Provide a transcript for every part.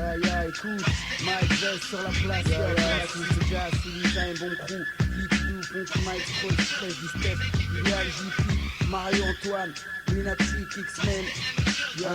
Ya, écoute, Mike Vest sur la place, c'est jazz, c'est un bon crew. Geek Blue, Funky Mike, Scroll, Stress, Distep, Ideal, JP, Mario Antoine, Lunatic, X-Men. Ya,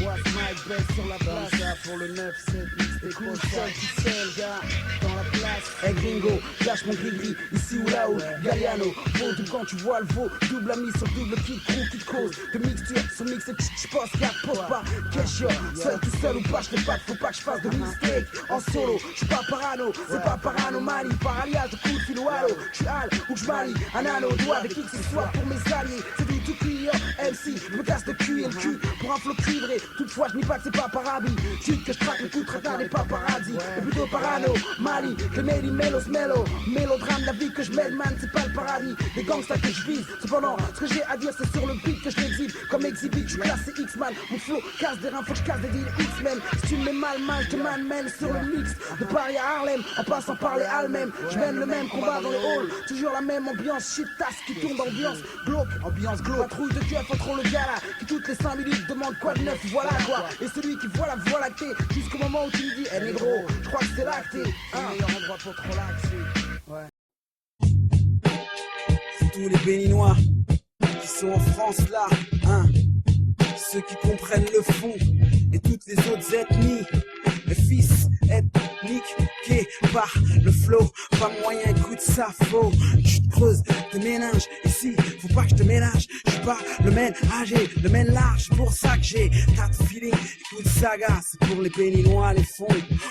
moi c'est Mike Vest sur la place, là pour le 9-7, écoute, seul qui seul, gars, dans la place. Hey gringo, lâche mon gris-gris, ici ou là-haut, Galliano, beau de quand tu vois le veau, double ami sur double kick, crew qui te cause, de mixture, sur mix et j'poste, car pose pas, cash yo, seul tout seul ou pas, j'fais pas, faut pas que j'fasse de mistake, en solo, j'suis pas parano, c'est pas paranomalie, par alliage de coup de fil ou halo, j'suis hal ou j'manie, un anneau au doigt avec qui que ce soit pour mes alliés, c'est du tout cuit, MC, je me casse le cul et le cul, pour un flow cuivré, toutefois j'n'y pas que c'est pas par habit, chute que j'traque le coup de traquenard des paparazzi, et plutôt parano, Mali, que Meli, Mélos, mélodrame, la vie que je mène, man, c'est pas le paradis, des gangsters que je vise, cependant, ce que j'ai à dire c'est sur le beat que je l'exhibe, comme exhibit, je suis classé X-Man, mon flow casse des reins, faut que je casse des deals X-Men, si tu me mets mal, je te man sur le mix, de Paris à Harlem, en passant par les Halles même, je mène le même combat dans les halls, toujours la même ambiance, shit tasse qui tourne d'ambiance, glauque, ambiance glauque, patrouille de keuf, trop le gars là, qui toutes les 5 minutes demande quoi de neuf, voilà quoi, et celui qui voit la voie lactée, jusqu'au moment où tu lui dis, eh négro, je crois que c'est lacté, un meilleur endroit pour te relaxer, ouais. C'est tous les Béninois qui sont en France là, hein, ceux qui comprennent le fond, et toutes les autres ethnies, les fils ethniques qui par le flow, pas moyen, écoute ça, faux, tu te creuses tes méninges, ici, faut pas que je te ménage, je suis pas le mène âgé, le mène large, pour ça que j'ai tas de feeling, écoute saga, c'est pour les Béninois, les fonds,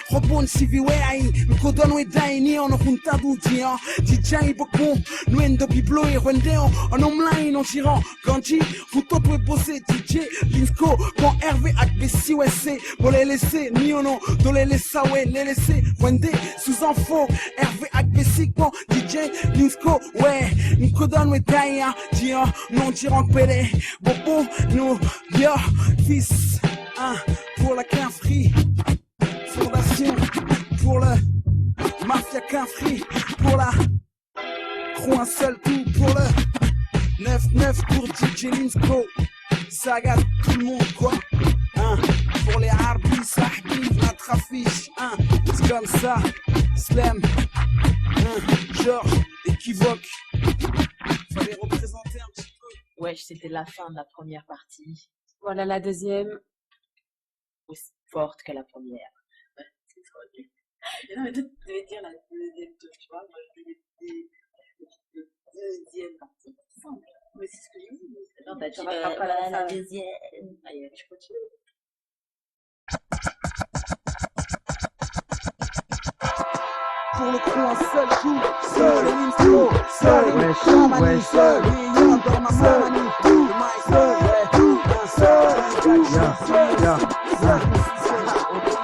Robon Civi Wei, le Kodon Wei Daini, on a junta d'outils, Tijang Bokon, Nuen de Biblo et Rwendéon, en online, en tirant, Ganji, vous t'autres bosser, DJ, Linsco, quand Hervé Akbessi, ouais, c'est, pour les laisser, ni on non, dans les laisser, ouais, les laisser, Wendé, sous info, Hervé Akbessi, quand DJ, Linsco, ouais, Nkodon Wei Daini, Dia, non tirant pédé, Bobo, nous, yo, fils, pour la quinfrie, fondation, pour le mafia quinfrie, pour la crew un seul coup, pour le 9-9 pour DJ Linsco, saga tout le monde quoi, pour les Harbi, Sahbi, la trafiche, c'est comme ça, Slam, Georges, équivoque, fallait représenter un petit peu. Ouais, c'était la fin de la première partie. Voilà la deuxième. Aussi forte que la première. Ouais, c'est trop nul. Non, mais tu devais dire la deuxième, tu vois. Moi, je devais dire la deuxième partie. Mais c'est ce que j'ai dit. Non, t'as dit la deuxième. Allez, je continue. Pour le crew un seul coup, seul, Linsco, seul, Chamani, seul, Léon dans ma Samani, tout, seul,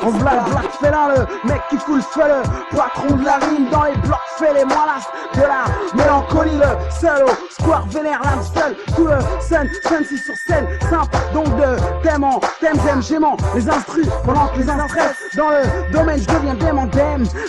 on blague, black fait là, le mec qui fout le feu, le patron de la rime dans les blocs, fait les moilasses de la mélancolie, le seul au square vénère, l'âme seule, tout le scène, si sur scène, simple, donc de thème en thème, j'aimant les instrus, pendant que les uns stressent, dans le domaine, je deviens démon,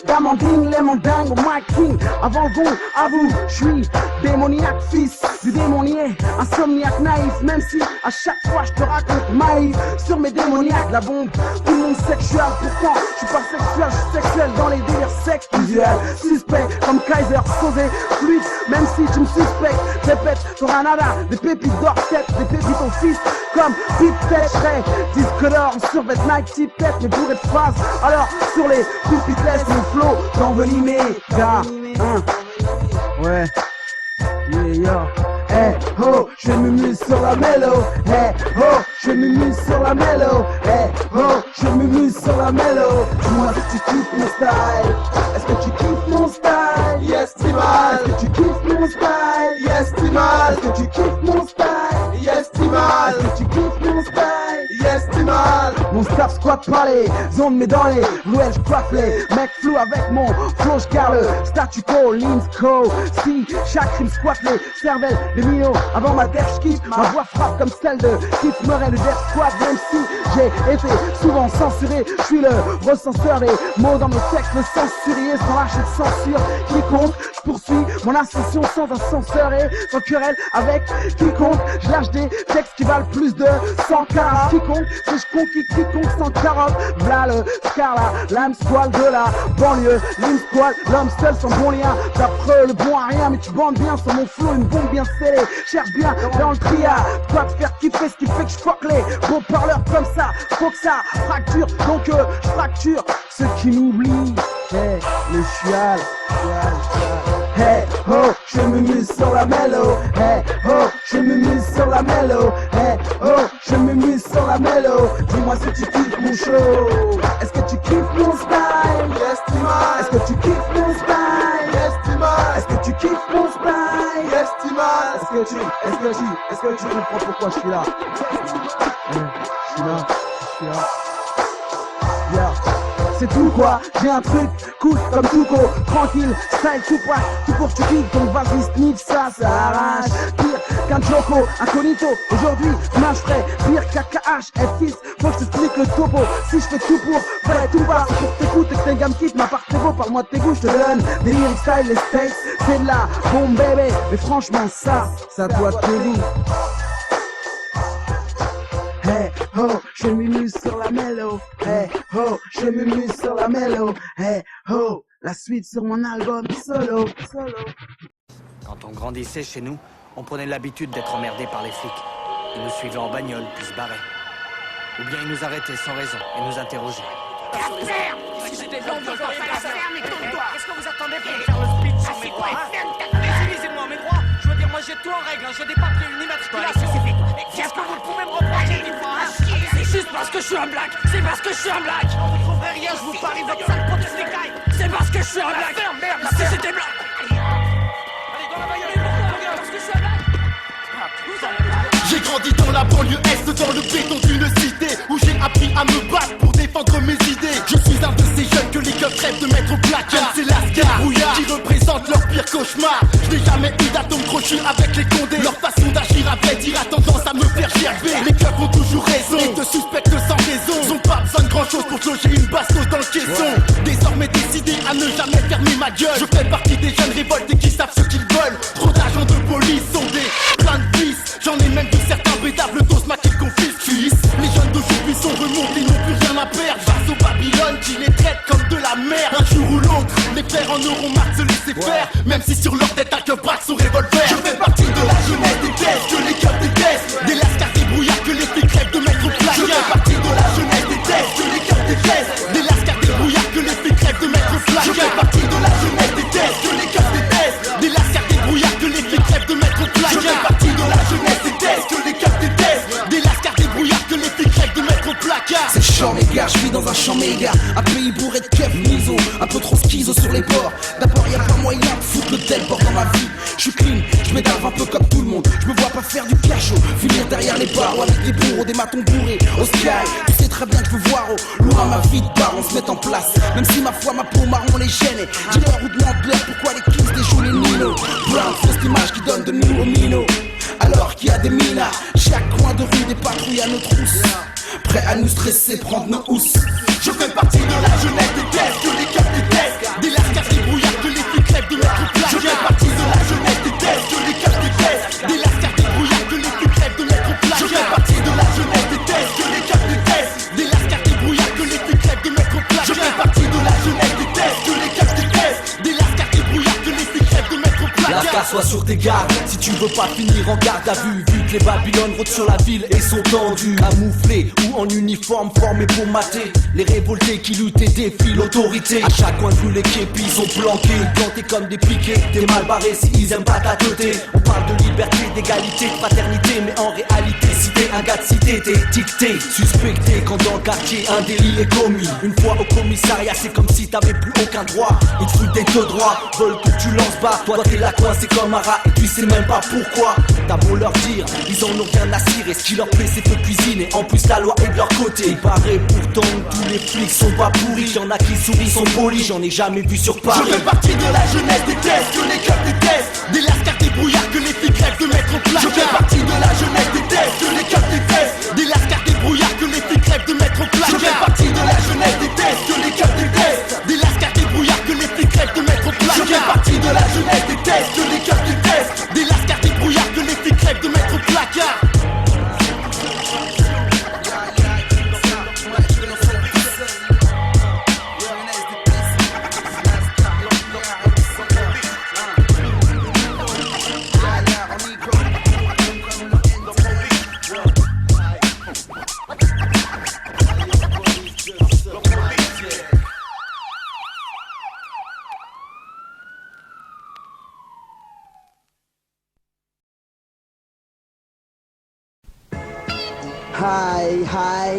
damanding, les mandingues, au Mike King, avant le gong, avoue, je suis démoniaque, fils du démonier, insomniaque, naïf, même si à chaque fois je te raconte maïf, sur mes démoniaques, la bombe, tout le monde sexuel, pourtant je suis pas sexuel, je suis sexuel dans les délires sex usuels, suspect comme Kaiser, Sosé, fluide, même si tu me suspectes, répète, t'auras nada, des pépites d'or tête, des pépites au fils, comme Pip Tête, disque d'or, survêt Nike, type tête, mais bourré de phrases, alors sur les pupites, laisse mon flow, t'envenimé, gars, ouais, yeah, hey ho, je m'amuse sur la mélo, hey ho, je m'amuse sur la mélo, hey ho, je m'amuse sur la mélo. Dis-moi si tu kiffes mon style, est-ce que tu kiffes mon style? Yes, Timal. Est-ce que tu kiffes mon style? Yes, Timal. Est-ce que tu kiffes mon style? Yes, Timal. Est-ce que tu kiffes mon style? Yes, Timal. Mon staff squatte par les ondes, mais dans les ruelles, je coiffe les mecs flous avec mon flow, je garde le statu quo, Linsco. Si chaque rime squatte les cervelles des minots, avant ma def, j'kiffe, ma voix frappe comme celle de Keith Murray, le Def Squad, même si j'ai été souvent censuré, je suis le recenseur des mots dans mes textes, le censurier sans lâcher de censure quiconque, poursuis mon ascension sans ascenseur et sans querelle avec quiconque. Je lâche des textes qui valent plus de 100 carats. Quiconque, c'est je conquis quiconque sans carotte. V'là le Scarla, l'âme squale de la banlieue. L'île squale, l'homme seul sans bon lien. T'apprends le bon à rien, mais tu bandes bien sur mon flow, une bombe bien scellée. Cherche bien dans le triard, pas te faire kiffer, ce qui fait que je fuck les beaux parleurs comme ça. Faut que ça fracture, donc je fracture ceux qui m'oublient. Hey, le chial. Hey ho, je me muse sur la mélo. Hey ho, je me muse sur la mélo. Hey ho, je me muse sur la mélo. Dis-moi si tu kiffes mon show. Est-ce que tu kiffes mon style? Yes, Timan. Est-ce que tu kiffes mon style? Yes, Timan. Est-ce que tu kiffes mon style? Yes, Timan. Est-ce que tu comprends pourquoi je suis là? Je suis là. Yeah. C'est tout quoi, j'ai un truc cool comme Tuco, tranquille, style tout pas, tout pour tu kiffes, donc vas-y sniff ça arrache. Pire qu'un Joko, incognito, aujourd'hui je ferai pire KKH, fils, faut que je t'explique le topo. Si je fais tout pour, fais tout pas, c'est pour t'écouter que tes gammes quittent, ma part t'es beau, parle-moi de tes goûts, je te donne des lyrics style, les steaks, c'est de la bombe bébé, mais franchement ça doit te dire. Hey ho, je m'amuse sur la mélo. Hey ho, je m'amuse sur la mélo. Hey ho, la suite sur mon album solo. Quand on grandissait chez nous, on prenait l'habitude d'être emmerdés par les flics. Ils nous suivaient en bagnole, puis se barraient. Ou bien ils nous arrêtaient sans raison et nous interrogeaient. Si j'étais blanc, je ferais faire ça. Qu'est-ce que vous attendez pour faire le speech sur mes droits, Utilisez-moi mes droits. Je veux dire, moi j'ai tout en règle, j'ai des papiers, une immatriculation. Qu'est-ce que vous pouvez me reprocher des fois, C'est juste parce que je suis un black. C'est parce que je suis un black. Vous trouverez rien, je vous parie votre sale pote de cailles. C'est parce que je suis un black. Merde, si j'étais blanc. Allez, dans la bagnole, parce que je suis un black. J'ai grandi dans la banlieue est, dans le béton d'une cité où j'ai appris à me battre pour défendre mes idées. Je suis un de ces jeunes que les keufs rêvent de mettre au placard. C'est l'ascar qui représente leur pire cauchemar. Je n'ai jamais eu d'atome crochu avec les condés. Leur façon d'agir à vrai dire a tendance à me faire gerber. Les keufs ont toujours raison et te suspectent sans raison. Ils ont pas besoin de grand chose pour te loger une bastos dans le caisson. Désormais décidé à ne jamais fermer ma gueule. Je fais partie des jeunes révoltés qui savent ce qu'ils veulent. Trop d'agents de police sont des plein de vices. J'en ai même vu certains bédables doses ma qu'ils confisquent. Les jeunes d'aujourd'hui sont remontés, ils n'ont plus rien à perdre. Face au Babylone qui les traite comme de la merde. Un jour ou l'autre, les frères en auront marre de se laisser faire. Même si sur leur tête un keuf braque son revolver. Je fais partie de la jeunesse des tests, que les keufs détestent. Des lascars, des brouillards, que les flics rêvent de mettre au placard. Je fais partie de la jeunesse des tests, que les keufs détestent. Des lascars, des brouillards, que les flics rêvent de mettre au placard. Je fais partie de la jeunesse des tests, que les keufs détestent. Des lascars, des brouillards, que les flics rêvent de mettre au placard. Je fais partie de la jeunesse des tests, que les keufs détestent. Des lascars, des brouillards, que les flics rêvent de mettre au placard. C'est chiant les gars, je vis dans un champ méga. Un pays bourré de keufs miso, un peu trop schizo sur les bords. D'abord y'a pas moyen de foutre le tel bord dans ma vie. Je suis clean, je m'énerve un peu comme tout le monde. Je me vois pas faire du cachot, finir derrière les barreaux avec des bourreaux, des matons bourrés. Au sky, tu sais très bien que je veux voir au loin ma vie de baron se mettre en place. Même si ma foi, ma peau marron les gêne. Dis-leur ou demande-leur pourquoi les kings déjouent les Nino. Brown, fausse image qui donne de nous aux minots. Alors qu'il y a des minards, chaque coin de rue des patrouilles à nos trousses. Prêts à nous stresser, prendre nos housses. Je fais partie de la jeunesse des tests, que les keufs détestent. Des lascars, des brouillards, que les flics rêvent de mettre au placard. Je fais partie de la jeunesse des tests, que les keufs détestent. Des lascars, des brouillards, que les flics rêvent de mettre au placard. Je fais partie de la jeunesse des tests, que les keufs détestent. Des lascars, des brouillards, que les flics rêvent de mettre au placard. Je fais partie de la jeunesse des tests, que les keufs détestent. Des lascars, des brouillards, que les flics rêvent de mettre au placard. Lascar, sois sur tes gardes, si tu veux pas finir en garde à vue. Vu que les Babylones rôdent sur la ville et sont tendus, camouflés ou en uniforme formés pour mater les révoltés qui luttent et défient l'autorité. À chaque coin de rue les képis sont plantés comme des piquets, des mal barrés s'ils aiment pas tâter. On parle de liberté, d'égalité, de fraternité, mais en réalité si t'es un gars de cité t'es dicté, suspecté quand dans le quartier un délit est commis. Une fois au commissariat c'est comme si t'avais plus aucun droit. Ils te foutent des deux droits, veulent que tu lances bas. Toi t'es là coincé comme un rat et tu sais même pas pourquoi. T'as beau leur dire, ils en ont rien à cirer. Ce qui leur plaît c'est de cuisiner, en plus la loi est de leur côté. Il paraît pourtant que tous les flics sont pas pourris. Y'en a qui sourient, sont polis, j'en ai jamais vu sur Paris. Je fais partie de la jeunesse des tests, que les keufs détestent. Des lascars, des brouillards, que les flics rêvent de mettre au placard. Je fais partie de la jeunesse des tests, que les keufs détestent. Des lascars, des brouillards, que les flics rêvent de mettre au placard. Je fais partie de la jeunesse des tests, que les keufs détestent. Des lascars, des brouillards, que les flics rêvent de mettre au placard. Je fais partie de la jeunesse Say hi,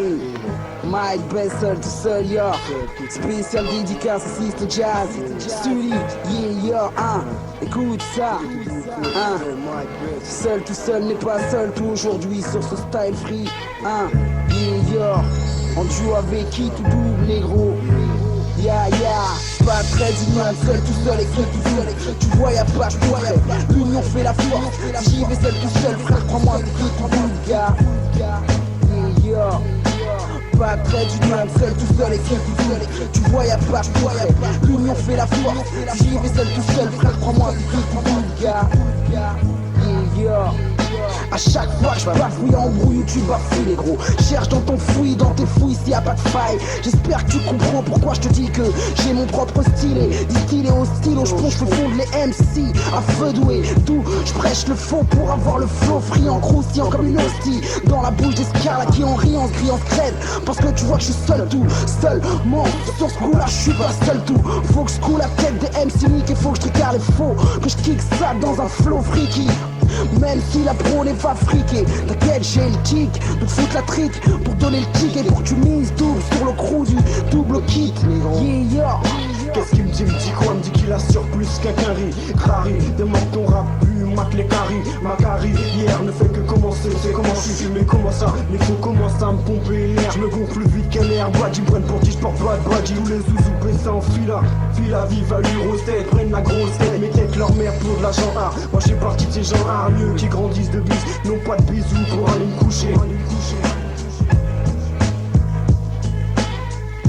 Mike Bessel tout seul, yo. Spécial dédicace, Sister Jazz. Sully, yeah, écoute ça, Seul tout seul n'est pas seul tout aujourd'hui sur ce style free, yeah, en duo avec qui tout double négro. Yeah, pas très d'union, seul tout seul et tout seul. Tu vois y'a pas de près, l'union fait la force. J'y vais seul tout seul, frère, crois-moi, c'est qui tout double, gars. Yeah, pas très d'union, seul tout seul et tout seul. Tu vois y'a pas de près, l'union fait la force. J'y vais seul tout seul, frère, crois-moi, c'est qui tout double, gars. Yeah. A chaque fois que je bafouille en brouille, tu bafouilles les gros. Cherche dans ton fouille, dans tes fouilles s'il y a pas de faille. J'espère que tu comprends pourquoi je te dis que j'ai mon propre style. Distillé au stylo, je plonge le fond de les MC à feu doué. D'où je prêche le faux pour avoir le flow friand, croustillant comme une hostie dans la bouche des scarles qui en rient, en se crient, en se crèvent. Parce que tu vois que je suis seul tout, seulement sur ce coup là je suis pas seul tout. Faut que je coule la tête des MC nique et faut que je tricard les faux. Que je kick ça dans un flow freaky. Même si la pro n'est pas friquée, t'inquiète j'ai le tic, donc foutre la trique pour donner le ticket pour que tu mises double sur le crew du double kit. Yeah. Qu'est-ce qu'il me dit quoi? Me dit qu'il assure plus qu'un carry. Crary, demande ton rap plus mat les caries. Ma carie hier ne fait que commencer. C'est comment je suis, mais comment ça? Mais faut commencer à me pomper l'air. Je me gonfle plus vite qu'un air. Badji me prennent pour qui je porte pas de badji. Tous les zouzous baissés en fila. Fila vive à grosse tête. Prennent la grosse tête, mais tête leur mère pour de l'argent art. Moi j'ai parti de ces gens hargneux qui grandissent de bis. Non pas de bisous pour aller me coucher.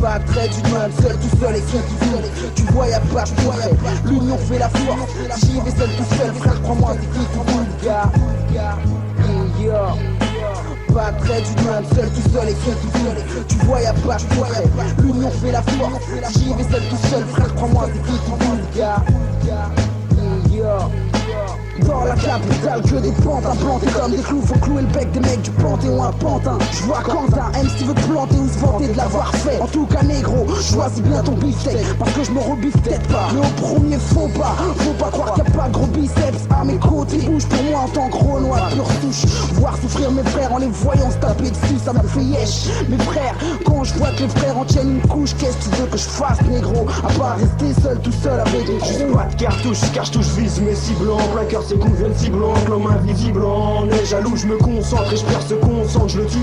Pas très d'union, seul tout seul et tout seul. Tu vois y'a pas de près, l'union fait la force. J'y vais seul tout seul, frère, crois-moi, c'est qui tout double, gars. Yeah. Pas très d'union, seul tout seul et tout seul. Tu vois y'a pas de près, l'union fait la force. J'y vais seul tout seul, frère, crois-moi, c'est qui tout double, gars. Yeah. Dans la capitale que des pantins plantés comme des clous. Faut clouer le bec des mecs du Panthéon à Pantin. Je vois Quentin, MC veut te planter ou se vanter de l'avoir fait. En tout cas négro, choisis bien ton beefsteak, parce que je me rebiffe peut-être pas. Mais au premier faut pas croire qu'il n'y a pas de gros biceps à mes côtés. Bouge pour moi en tant que Renoir pure souche. Voir souffrir mes frères en les voyant se taper dessus, ça me fait yesh. Mes frères, quand je vois que les frères en tiennent une couche, qu'est-ce que tu veux que je fasse négro? À part rester seul tout seul avec une J'ai crew. pas de cartouche, je vise mes cibles en plein cœur. C'est qu'on vienne si blanc, l'homme invisible en est jaloux. Je me concentre et je perds ce qu'on sent, je le tue.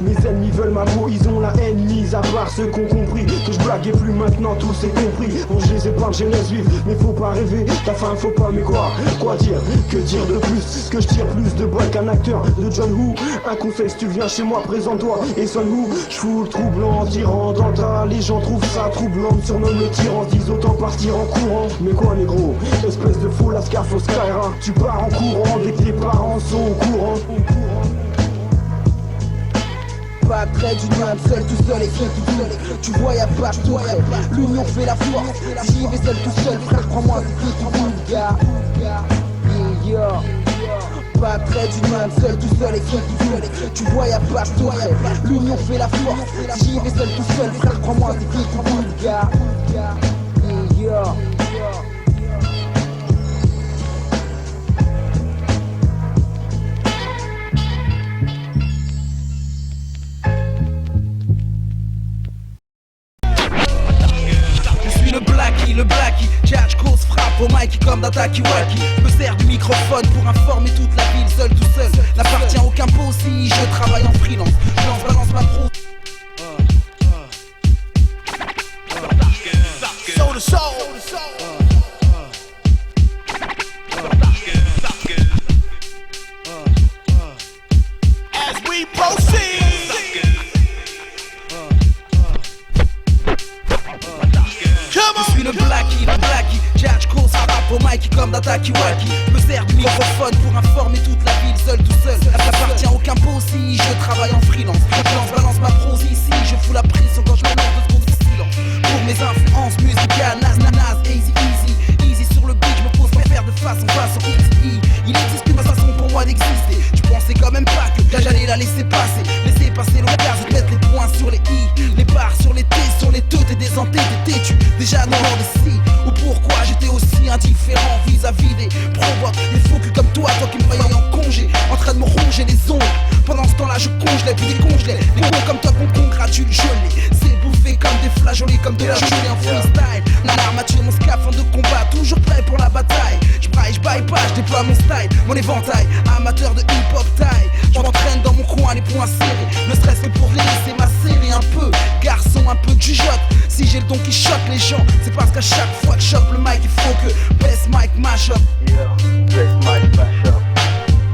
Mes ennemis veulent ma peau, ils ont la haine mise à part ceux qu'on compris que je blaguais plus maintenant, tout c'est compris. Bon je les épargne, je les laisse vivre, mais faut pas rêver, ta fin faut pas, mais quoi dire, que dire de plus, que je tire plus de balles qu'un acteur de John Woo. Un conseil si tu viens chez moi, présente-toi et sonne Woo. Je fous le troublant, tirant dans le tas, les gens trouvent ça troublant, me surnomment le tyran, se disent autant partir en courant. Mais quoi négro, espèce de fou, la scar, faux Skyra, tu pars en courant dès que tes parents sont au courant. Pas très d'union, seul tout seul et tout seul. Tu vois y'a pas de près, l'union fait la force. J'y vais seul tout seul, frère, crois-moi, c'est qui tout double, gars. Yeah. Pas très d'union, seul tout seul et tout seul. Tu vois y'a pas de près, l'union fait la force. J'y vais seul tout seul, frère, crois-moi, c'est qui tout double, gars. Yeah. Le Blackie, catch, cause, frappe au mic comme d'un Takiwaki. Me sert du microphone pour informer toute la ville, seul tout seul. N'appartient à aucun pot si je travaille en freelance. Je lance, balance ma pro. Soul to soul. As we proceed. Je suis le Blackie, catch, cause, frappe au mic comme d'un Takiwaki. Me sert du microphone pour informer toute la ville, seul tout seul. Ça n'appartient à aucun pot si je travaille en freelance. Je lance, balance ma prose ici, je fous la pression quand je me lance de secondes de silence. Pour mes influences musicales, nas, easy sur le beat, je me pose pas faire de façon easy. Il existe une façon pour moi d'exister. Je pensais quand même pas que j'allais la laisser passer l'occasion de mettre les points sur les i, les barres sur les t, sur les te, t'es désenté, t'es têtu. Déjà non de si, ou pourquoi j'étais aussi indifférent vis-à-vis des provoques, les faux culs comme toi qui me voyais en congé, en train de me ronger les ongles. Pendant ce temps-là je congelais, puis décongelais Des cons comme toi qu'on congratule, je l'ai. C'est bouffé comme des flageolets, comme de la gelée en freestyle. La armature, mon scaphandre de combat, toujours prêt pour la bataille. Je baille pas, je déploie mon style, mon éventail. Amateur de hip-hop taille, je m'entraîne dans mon coin, les poings serrés. Ne serait-ce que pour les laisser macérer un peu. Garçon, un peu de jugeote. Si j'ai le don qui choque les gens, c'est parce qu'à chaque fois que chope le mic, il faut que best mic mash up.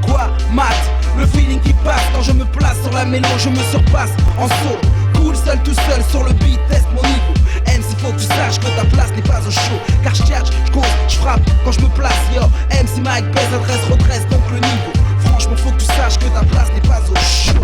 Quoi, mat, le feeling qui passe quand je me place sur la mélo, je me surpasse en solo. Cool seul tout seul sur le beat, teste mon niveau. MC faut que tu saches que ta place n'est pas au show. Car je catch, je cause, je frappe quand je me place, yo. MC Mike baisse, adresse, redresse donc le niveau. Franchement faut que tu saches que ta place n'est pas au show.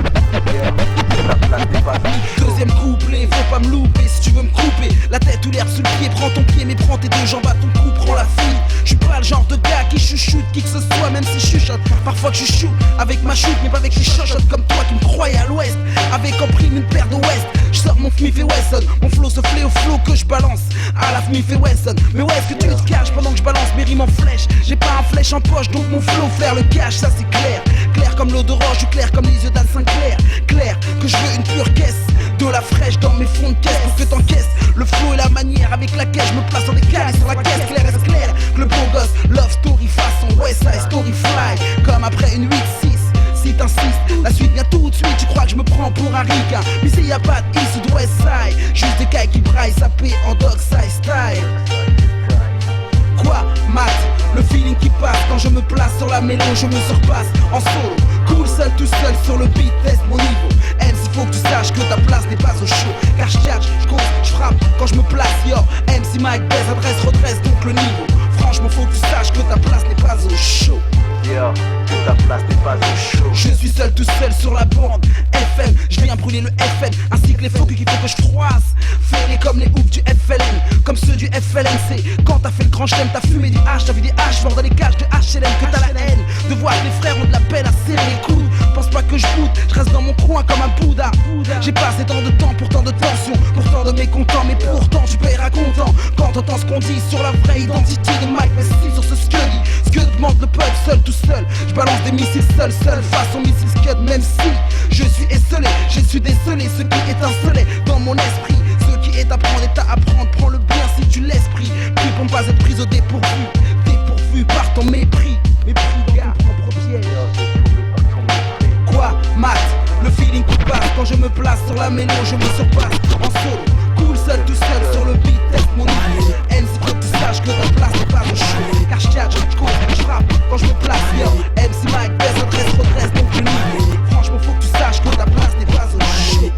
Deuxième couplet, faut pas me louper si tu veux me couper la tête ou l'herbe sous le pied, prends ton pied mais prends tes deux jambes à ton cou, prends la fille. Je suis pas le genre de gars qui chuchote qui que ce soit, même si je chuchote. Parfois que je chuchote avec ma chute, mais pas avec les chochottes comme toi qui me croyais à l'ouest. Avec en prime une paire de West, je sors mon Smith et Wesson. Mon flow se flé au flow que je balance à la Smith et Wesson. Mais ouais, est-ce que tu te caches pendant que je balance mes rimes en flèche? J'ai pas un flèche en poche, donc mon flow faire le cash, ça c'est clair. Clair comme l'eau d'orange, ou clair comme les yeux d'Anne Sinclair. Clair que je veux une pure caisse, de la fraîche dans mes fonds de caisse pour que t'encaisses le flow et la manière avec laquelle je me place en décalé sur la caisse. Clair est clair que le beau gosse love story façon West Side Story fly. Comme après une 8-6, si t'insistes, la suite vient tout de suite. Tu crois que je me prends pour un ricain, mais c'est y'a pas de East ou de West Side. Juste des cailles qui braillent, sapé en dog side style. Quoi, mat, le feeling qui passe quand je me place sur la mélo, je me surpasse en solo. Cool seul tout seul sur le beat, teste mon niveau. MC faut que tu saches que ta place n'est pas au show. Car je catch, je cause, je frappe quand je me place, yo. MC Mike baisse, adresse, redresse donc le niveau. Franchement faut que tu saches que ta place n'est pas au show. Que ta place n'est pas au show. Je suis seul tout seul sur la bande FM, je viens brûler le FN, ainsi que les faux qu'il faut que je froisse. Fais-les comme les oufs du FLN, comme ceux du FLNC. Quand t'as fait le grand chelem, t'as fumé du H, t'as vu des H mort dans les cages de HLM. Que t'as la haine de voir que les frères ont de la peine à serrer les coudes. Pense pas que je boude, je reste dans mon coin comme un Bouddha. J'ai passé tant de temps pour tant de tension, pour tant de mécontents, mais pourtant tu paieras content quand t'entends ce qu'on dit sur la vraie identité de Mike. Mais si sur ce Scuddy, Scud demande le peuple seul tout seul. Je balance des missiles seul façon missile Scud. Même si je suis esselé, je suis décelé. Ce qui étincelait dans mon esprit, ce qui est à prendre est à apprendre. Prends le bien si tu l'esprit, prie pour ne pas être pris au dépourvu. Dépourvu par ton mépris, mépris dans ton propre piège. Quoi, mat, le feeling qui passe quand je me place sur la mélo, je me surpasse en solo. Cool seul tout seul sur le beat, teste mon niveau. MC faut que tu saches que ta place n'est pas au show. Car je catch, je cours, je frappe quand je me place, yo. MC Mike baisse, adresse, redresse donc le niveau. Franchement faut que tu saches que ta place n'est pas au show.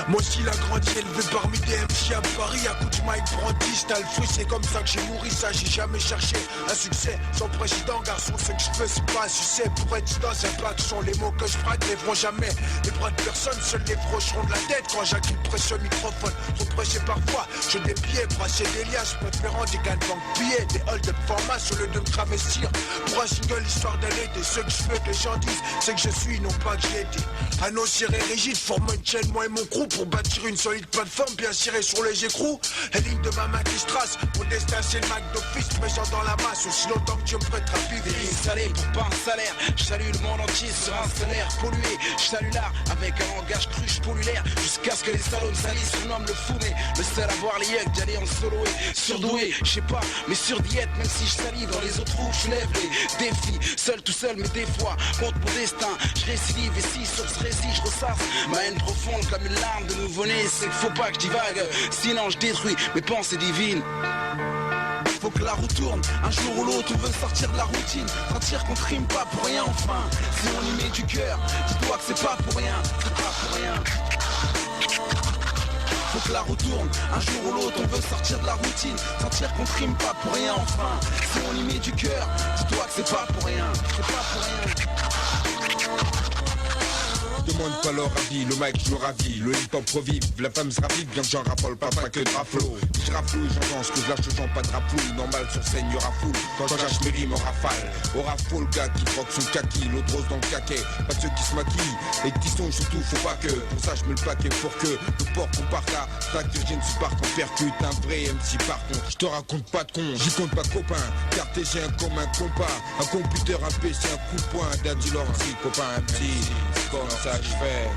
Moi aussi il a grandi élevé parmi des MC à Paris. À coup de Mike Brandy, t'as le fruit, c'est comme ça que j'ai nourri ça. J'ai jamais cherché un succès sans précédent. Garçon, ce que je fais c'est pas un succès. Pour être dans un plat, sont les mots que je pratique lèveront jamais les bras de personne, seuls les frocheront de la tête. Quand j'accule presse au microphone, trop pressé parfois, je des billets, brasser des liasses, préférant des gangbang billets, des hold-up formats sur le de me travestir. Pour un single, histoire d'aller des ceux que je veux que les gens disent, c'est que je suis, non pas que j'ai été. Un os serré rigide, forme une chaîne, moi et mon crew, pour bâtir une solide plateforme bien cirée sur les écrous. Et ligne de ma main qui se trace, mon destin c'est le Mac d'office, présent dans la masse, aussi longtemps que Dieu me prête à vivre. Salé pour pas un salaire, je salue le monde entier sur un salaire pollué. Je salue l'art avec un langage cru, je pollue l'air, jusqu'à ce que les salauds me salissent, surnomment le fou, mais le seul à voir les yeux d'aller en solo et surdoué, je sais pas, mais sur diète, même si je salive dans les autres roues, je lève les défis, seul tout seul, mais des fois, contre mon destin, je récidive et si sur ce récit je ressasse ma haine profonde comme une larme de nouveau-né, c'est qu'il faut pas que je divague, sinon je détruis mes pensées divines. Faut que la roue tourne, un jour ou l'autre on veut sortir de la routine, sentir qu'on trime pas pour rien enfin. Si on y met du cœur, dis-toi que c'est pas pour rien, c'est pas pour rien. Faut que la roue tourne, un jour ou l'autre on veut sortir de la routine, sentir qu'on trime pas pour rien enfin. Si on y met du cœur, dis-toi que c'est pas pour rien, c'est pas pour rien. demande pas leur avis, le mic je me ravis, le hip-hop revive, la femme se ravive, bien que j'en raffole pas que de raflo. Je rafouille, j'en pense que je lâche gens pas de rapouille, normal sur scène y'aura foule, quand j'lâche mes rimes en rafale. Au rafo le gars qui croque son kaki, l'autre rose dans le caquet, pas ceux qui se maquillent, et qui sont surtout faut pas que, pour ça je mets le paquet pour que le porc qu'on part là, tac Virgin se part qu'on percute, un vrai MC par contre. Je te raconte pas de con, j'y compte pas copain, cartésien comme un compas, un computer, un PC, un coup de poing, daddy l'ordi, copain un petit, c'est comme ça je fais.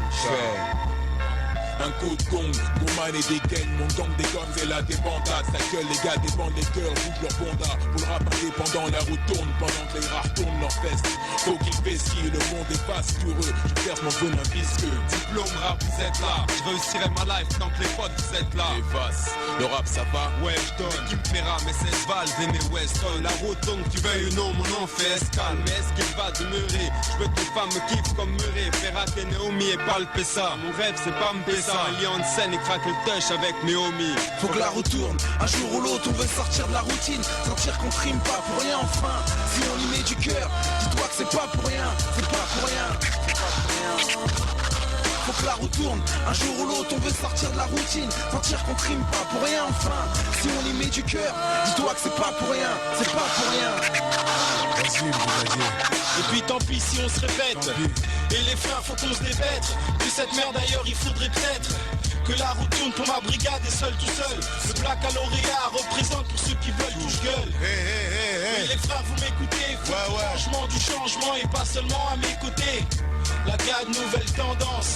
Un coup de gong, mon man et des gangs, mon gang des guns et la débandade. Ta gueule les gars débandent les cœurs, bougent leur bonda. Pour le rap indépendant, la route tourne pendant que les rares tournent leur veste. Faut qu'ils vacillent, le monde est pastureux. Je perce mon venin visqueux. Diplôme rap, vous êtes là. Je réussirai ma life tant que les potes vous êtes là. Et face, le rap ça va, ouais je donne. Qui me plaira, mes 16 balles, mes Weston. La route donc tu veuilles ou non, mon nom fait escale. Mais est-ce qu'il va demeurer? Je veux que les femmes me kiffent comme Murray. Faire rater Naomi et palper ça. Mon rêve c'est pas me baisser. Un lion de scène et craque le touch avec Naomi. Faut que la route tourne, un jour ou l'autre on veut sortir de la routine. Sentir qu'on trime pas pour rien enfin. Si on y met du cœur, dis-toi que c'est pas pour rien. C'est pas pour rien, c'est pas pour rien. Faut que la route tourne, un jour ou l'autre on veut sortir de la routine. Sentir qu'on trime pas pour rien enfin. Si on y met du cœur, dis-toi que c'est pas pour rien. C'est pas pour rien. Et puis tant pis si on se répète. Et les frères faut qu'on se dépêtre. De cette merde ailleurs il faudrait peut-être que la route tourne pour ma brigade et seul tout seul. Le black à lauréat représente pour ceux qui veulent touche gueule. Et les frères vous m'écoutez. Faut changement du changement et pas seulement à mes côtés. La garde nouvelle tendance.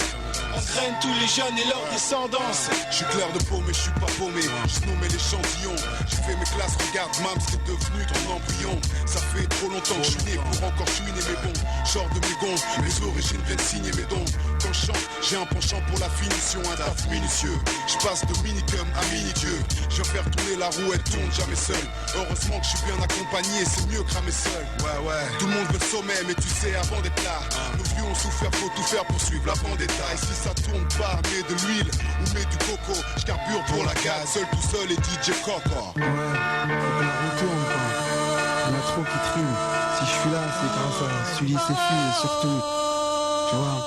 On traîne tous les jeunes et leur descendance. Je suis clair de peau mais je suis pas paumé. Je nommé l'échantillon. J'ai fait mes classes, regarde Mams c'est devenu ton embryon. Ça fait trop longtemps que je suis né pour encore chouiner mes bons. Genre de mes gonds, mes origines viennent signer mes dons. Quand je chante, j'ai un penchant pour la finition, un taf minutieux. Je passe de minicum à mini-dieu. Je viens faire tourner la roue, elle tourne jamais seule. Heureusement que je suis bien accompagné, c'est mieux que ramer seul. Ouais. Tout le monde veut le sommet, mais tu sais avant d'être là. Nos vieux ont souffert, faut tout faire pour suivre la vendetta. Et si ça tourne pas, mets de l'huile ou mets du coco. Je carbure pour la gaz, seul tout seul et DJ Coco. Ouais, faut que la route tourne quoi. Il y en a trop qui triment. Si je suis là, c'est grâce à Sully, ses filles et surtout, tu vois,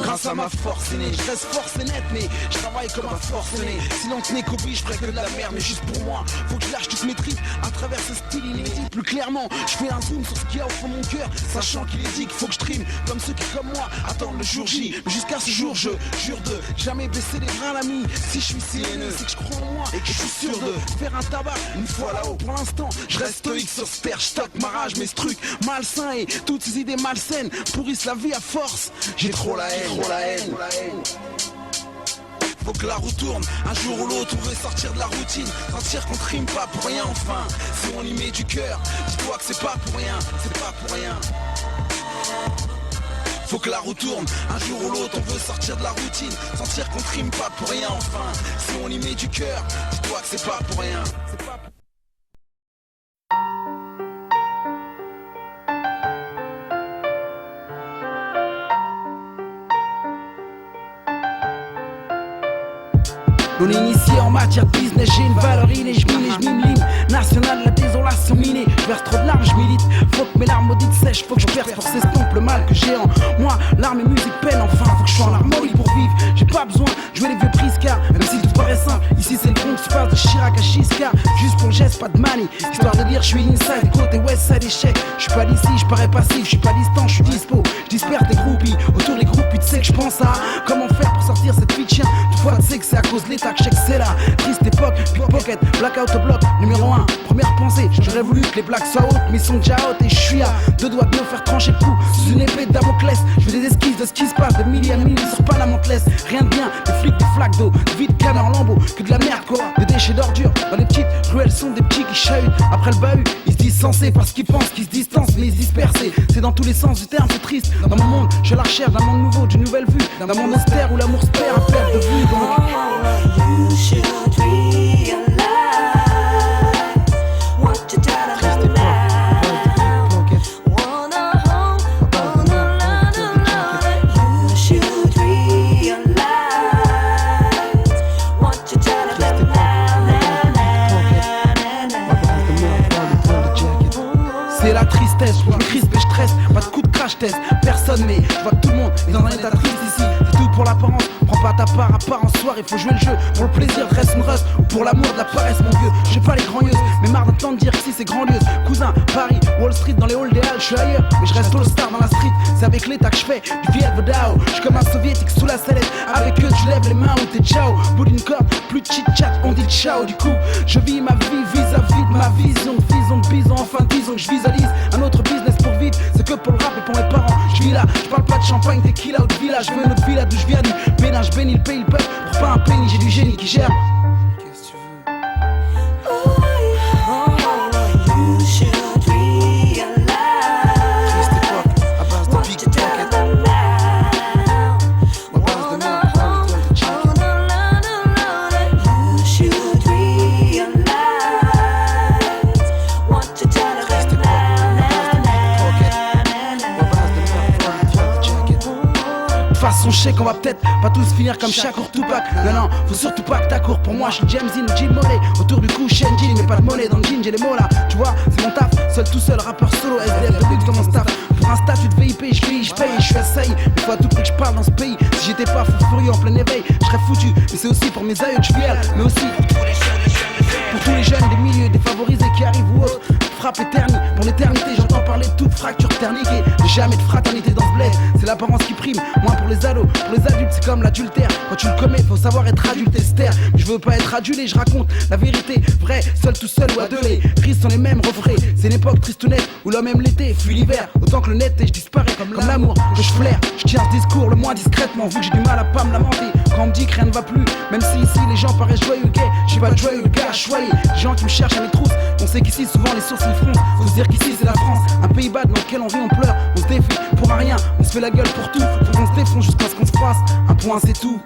grâce à ma force aînée, je reste force et net mais je travaille comme un forcené. Sinon tenez qu'oublie, je ferais que de la merde. Mais juste pour moi, faut que je lâche toutes mes tripes à travers ce style inédit. Plus clairement, je fais un zoom sur ce qu'il y a au fond de mon cœur, sachant qu'il est dit qu'il faut que je trime comme ceux qui comme moi attendent le jour J. Mais jusqu'à ce jour je jure de jamais baisser les bras l'ami. Si je suis si haineux, c'est que je crois en moi et que je suis sûr de faire un tabac une fois là-haut. Pour l'instant, je reste stoïque sur ce terre, je stocke ma rage, mes trucs malsains et toutes ces idées malsaines pourrissent la vie à force. J'ai trop la haine. Faut que la route tourne, un jour ou l'autre on veut sortir de la routine. Sentir qu'on trime pas pour rien enfin. Si on y met du cœur, dis-toi que c'est pas pour rien. C'est pas pour rien. Faut que la route tourne, un jour ou l'autre on veut sortir de la routine. Sentir qu'on trime pas pour rien enfin. Si on y met du cœur, dis-toi que c'est pas pour rien. C'est pas pour... On est initié en matière de business, j'ai une valeur innée, je mine et je mime l'hymne national, la désolation minée, je verse trop de larmes, je milite, faut que mes larmes maudites sèchent, faut que je perce pour s'estomper le mal que j'ai en moi, l'arme et musique peine, enfin faut que je sois en harmonie pour vivre, j'ai pas besoin de jouer les vieux priscards, même si tout paraît simple, ici c'est le Bronx, tu passes de Chirac à Giscard, juste pour le geste, pas de manie, histoire de dire je suis inside, côté west side échec, je suis pas d'ici, je parais passif, je suis pas distant, je suis dispo, je disperse des groupies, autour des groupies, tu sais que je pense à comment faire pour sortir cette vie de chien, toutefois tu sais que c'est à cause de l'état que c'est là, triste époque, pickpocket, blackout au bloc, numéro 1, première pensée, j'aurais voulu que les blagues soient hautes, mais ils sont déjà hautes et je suis à 2 doigts de me faire trancher le cou, sous une épée de Damoclès, je fais des esquisses de ce qui se passe, de milliers à milliers sur Palamantlès, rien de bien, des flics, des flaques d'eau, de vide canne en lambeaux, que de la merde quoi, des déchets d'ordures, dans les petites ruelles sont des petits qui chahutent, après le bahut, ils se disent sensés parce qu'ils pensent qu'ils se distancent, mais ils se dispersent, c'est dans tous les sens du terme, c'est triste, dans mon monde, je suis à la recherche d'un monde nouveau, d'une nouvelle vue, d'un monde austère où l'amour se perd à perte de vue, You should realize what you're telling me now. Wanna hold on the line another. You should realize what you're telling me now. C'est la tristesse, je me crispe et je stresse, pas de coup de crash crash test, personne, mais je vois que tout le monde est dans un état triste ici. C'est tout pour l'apparence, prends pas ta part à part en soir, il faut jouer le jeu pour le plaisir, dresse une rust, ou pour l'amour de la paresse, mon vieux. Je sais pas les grandioses, mais marre d'entendre dire qu'ici c'est grandiose. Cousin, Paris, Wall Street, dans les halls des halles, je suis ailleurs, mais je reste all star dans la street. C'est avec l'état que je fais du Viet Vodao. Je suis comme un soviétique sous la sellette. Avec eux, tu lèves les mains ou t'es ciao. Bout d'une corde, plus de chit-chat, on dit ciao. Du coup, je vis ma vie vis-à-vis de ma vision. Vision de bison, enfin disons que je visualise un autre business pour vivre. C'est que pour le rap et pour mes parents. Je vis là, je parle pas de champagne, tequila ou de village. Je veux une autre villa d'où je viens du Bénin. Je bénis le pays, le peuple. Pour pas un penny, j'ai du génie qui gère. Je sais qu'on va peut-être pas tous finir comme Shakur Tupac. Non, faut surtout pas que ta cour. Pour moi, je suis James Dean, Jim Mollet. Autour du cou, Shenjin, mais pas de monnaie dans le jean, j'ai les mots là. Tu vois, c'est mon taf, seul tout seul, rappeur solo, SDF de luxe dans mon staff. Pour un statut de VIP, je vis, je paye, je suis assailli. Des fois, tout près que je parle dans ce pays. Si j'étais pas fou furieux en plein éveil, je serais foutu. Mais c'est aussi pour mes aïeux que je viens, mais aussi pour tous les jeunes des milieux défavorisés qui arrivent ou autres. Frappe éternelle, pour l'éternité, j'entends parler de toute fracture terniquée. Jamais de fraternité dans ce bled, c'est l'apparence qui prime. Moins pour les ados, pour les adultes, c'est comme l'adultère. Quand tu le commets, faut savoir être adulte et se taire. Mais je veux pas être adulé, je raconte la vérité. Vrai, seul tout seul ou à deux, les risques sont les mêmes refrains. C'est une époque triste ou nette, où l'homme aime l'été, fuit l'hiver. Autant que le net et je disparais comme l'amour que je flaire. Je tiens ce discours le moins discrètement, vu que j'ai du mal à pas me lamenter. Quand on me dit que rien ne va plus, même si ici les gens paraissent joyeux, gay, je suis pas joyeux, le gars, choyé. Des gens qui me cherchent à mes trousses, on sait qu'ici souvent les sources fronce. Faut se dire qu'ici c'est la France, un pays bas dans lequel on vit, on pleure, on se défie pour un rien, on se fait la gueule pour tout. Faut qu'on se défonce jusqu'à ce qu'on se fasse, un point c'est tout.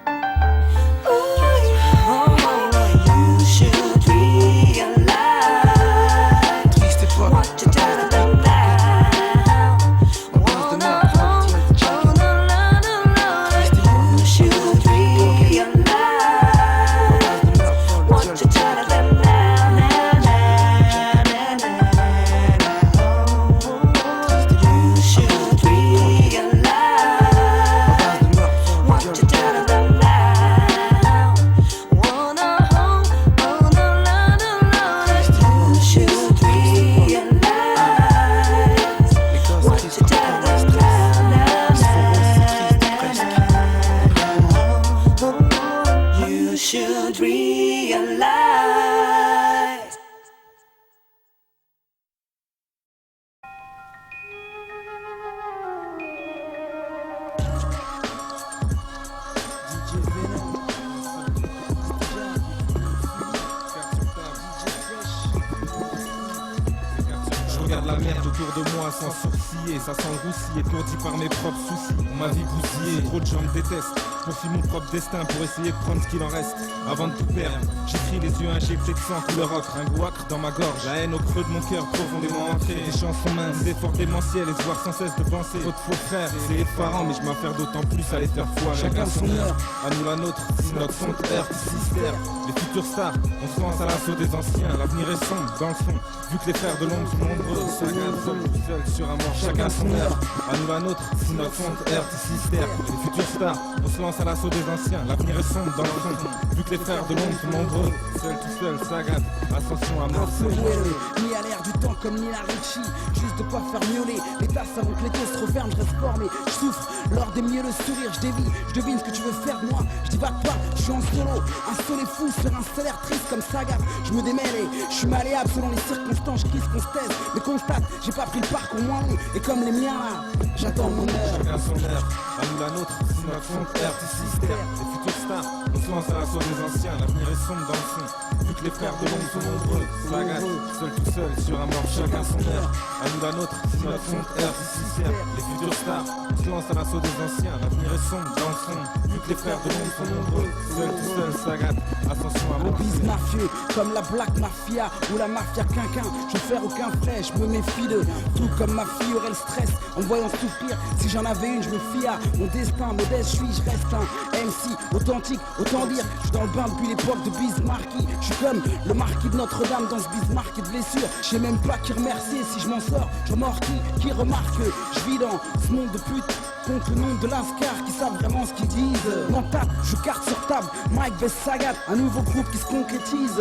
sans sourciller, ça sent le roussi, étourdi par mes propres soucis. Ma vie bousillée, trop de gens me détestent. Je poursuis mon propre destin pour essayer de prendre ce qu'il en reste. Avant de tout perdre, j'écris les yeux injectés de sang couleur ocre. Un goût acre dans ma gorge, la haine au creux de mon cœur profondément ancrée. Des chansons minces, des efforts démentiels, espoir sans cesse de penser. Trop de faux frères, c'est effarant, mais je m'affaire d'autant plus à les faire foirer. Chacun son heure, à nous la nôtre, si notre fond heurte, sister. Les futurs stars, on se lance à l'assaut des anciens. L'avenir est sombre, dans le fond, vu que les frères de l'ombre sont nombreux. Chacun seul sur un mort, chacun son heure. À nous la nôtre, si notre fond heurte, sister. Les futurs stars, on se lance à l'assaut des anciens. L'avenir est sombre, dans le fond, vu que les frères de l'ombre sont nombreux. Seul tout seul, Sagat, ascension à mort. Ni à l'air du temps comme Nina Ricci, juste de quoi faire miauler. Les tasses avant que l'été se referme, je reste fort mais je souffre. Lors des milieux de sourire, je dévie, je devine ce que tu veux faire de moi. Je divague pas, je suis en solo, un soleil fou sur un salaire triste comme Sagat. Je me démêle et je suis malléable selon les circonstances, je glisse qu'on se taise. Mais constate, j'ai pas pris le parcours moins long. Et comme les miens là, j'attends mon heure. Chacun son heure, à nous la nôtre, si notre fond heurte, sister. Les futurs stars, on se lance à l'assaut des anciens. L'avenir est sombre dans le fond, vu que les frères de l'ombre sont nombreux. Sagat, seul tout seul sur un mort, chacun son heure. À nous la nôtre, si notre fond heurte, sister. Les futurs stars, on se se lance à l'assaut des anciens, l'avenir est sombre dans le son. Vu que les frères de l'ombre sont nombreux, seul tout seul, Sagat, ascension à Le mort. biz mafieux, comme la Black Mafia ou la Mafia Quinquin. Je veux faire aucun frais, je me méfie de tout comme ma fille aurait le stress en me voyant souffrir. Si j'en avais une, je me fie à mon destin. Modeste, je reste un MC authentique. Autant dire, je suis dans le bain depuis l'époque de Bismarcky. Je suis comme le marquis de Notre-Dame dans ce Bismarck et de blessures. Je sais même pas qui remercier si je m'en sors. Je remords qui remarque que je vis dans ce monde de pute. Contre le nom de l'Ascar qui savent vraiment ce qu'ils disent. M'en tape, je carte sur table. Mike Best Sagat, un nouveau groupe qui se concrétise.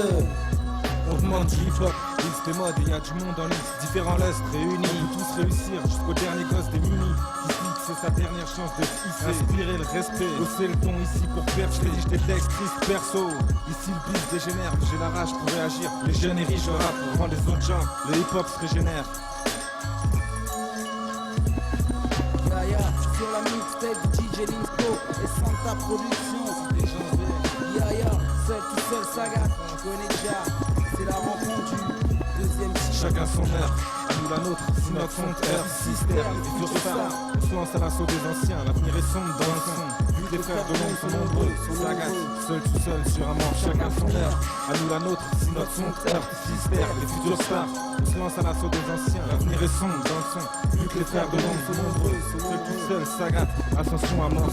Mouvement de hip-hop, liste et mode, et y a du monde en liste, différents lustres réunis. On peut tous réussir jusqu'au dernier gosse des munis. Qui se dit que c'est sa dernière chance de se hisser. Inspirer le respect, hausser le ton ici pour perche. Je rédige des textes tristes perso. Ici le bis dégénère, j'ai la rage pour réagir. Les jeunes et riches rap pour rendre les autres gens. Le hip-hop se régénère. Sur la mixtape de DJ Linspo et Santa Productions. Yaya, seul tout seul Sagat, tu connais déjà. C'est la rencontre du deuxième cycle. Chacun son heure, à nous la nôtre, si notre son heure, sister, les futurs stars. On se lance à l'assaut des anciens, l'avenir est sombre dans le son. Vu que les frères de l'ombre sont nombreux, Sagat, seul tout seul sur un manche, chacun son heure. À nous la nôtre, si notre son heure, sister, les futurs stars. On se lance à l'assaut des anciens, l'avenir est sombre dans le son. Vu que les frères de l'ombre sont nombreux, seul tout seul, Sagat, ascension à mort.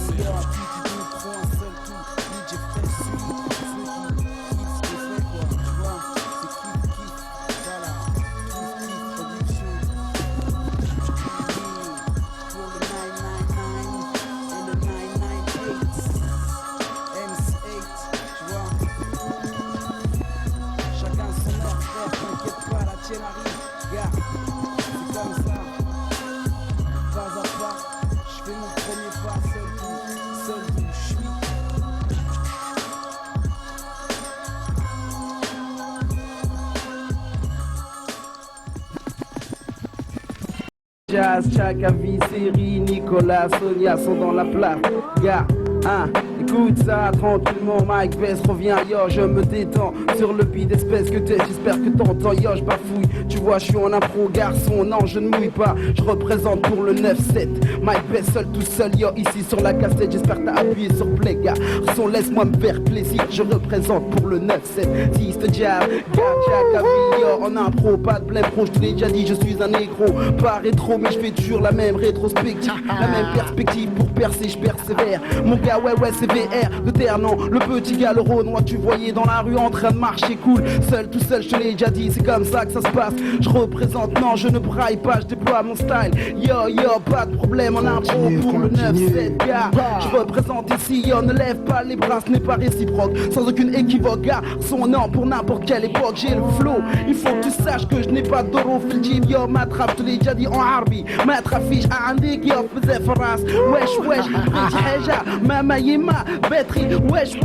Jazz, Chaka, Série, Nicolas, Sonia sont dans la place. Gars, hein, écoute ça tranquillement, Mike Best revient, yo, je me détends sur le beat d'espèce que t'es, j'espère que t'entends, yo, je bafouille. Tu vois, je suis en impro, garçon, non, je ne mouille pas, je représente pour le 9-7. Mike Best seul tout seul, yo, ici sur la cassette, j'espère que t'as appuyé sur play, gars. Son, laisse-moi me faire plaisir, je représente pour le 9-7. Si te jab, gars, Chaka, yo, en impro, pas de blême pro, je te l'ai déjà dit, je suis un négro, pas rétro, mais je fais toujours la même rétrospective, la même perspective pour percer, je persévère. Mon gars, ouais, c'est VR, de terre, non, le petit gars, le Rhônois, tu voyais dans la rue en train de marcher cool, seul, tout seul, je te l'ai déjà dit, c'est comme ça que ça se passe. Je représente, non, je ne braille pas, je déploie mon style. Yo, pas de problème, en impro pour le 9-7, gars. Je représente ici, yo, ne lève pas les bras, ce n'est pas réciproque, sans aucune équivoque, gars. Son nom pour n'importe quelle époque, j'ai le flow. Il faut que tu saches que je n'ai pas d'oro, fil yo, m'attrape, je te l'ai déjà dit en arbi. M'attrafiche à un dig, yo, faisait farras. Wesh, petit heja, mama yema, batterie. Wesh,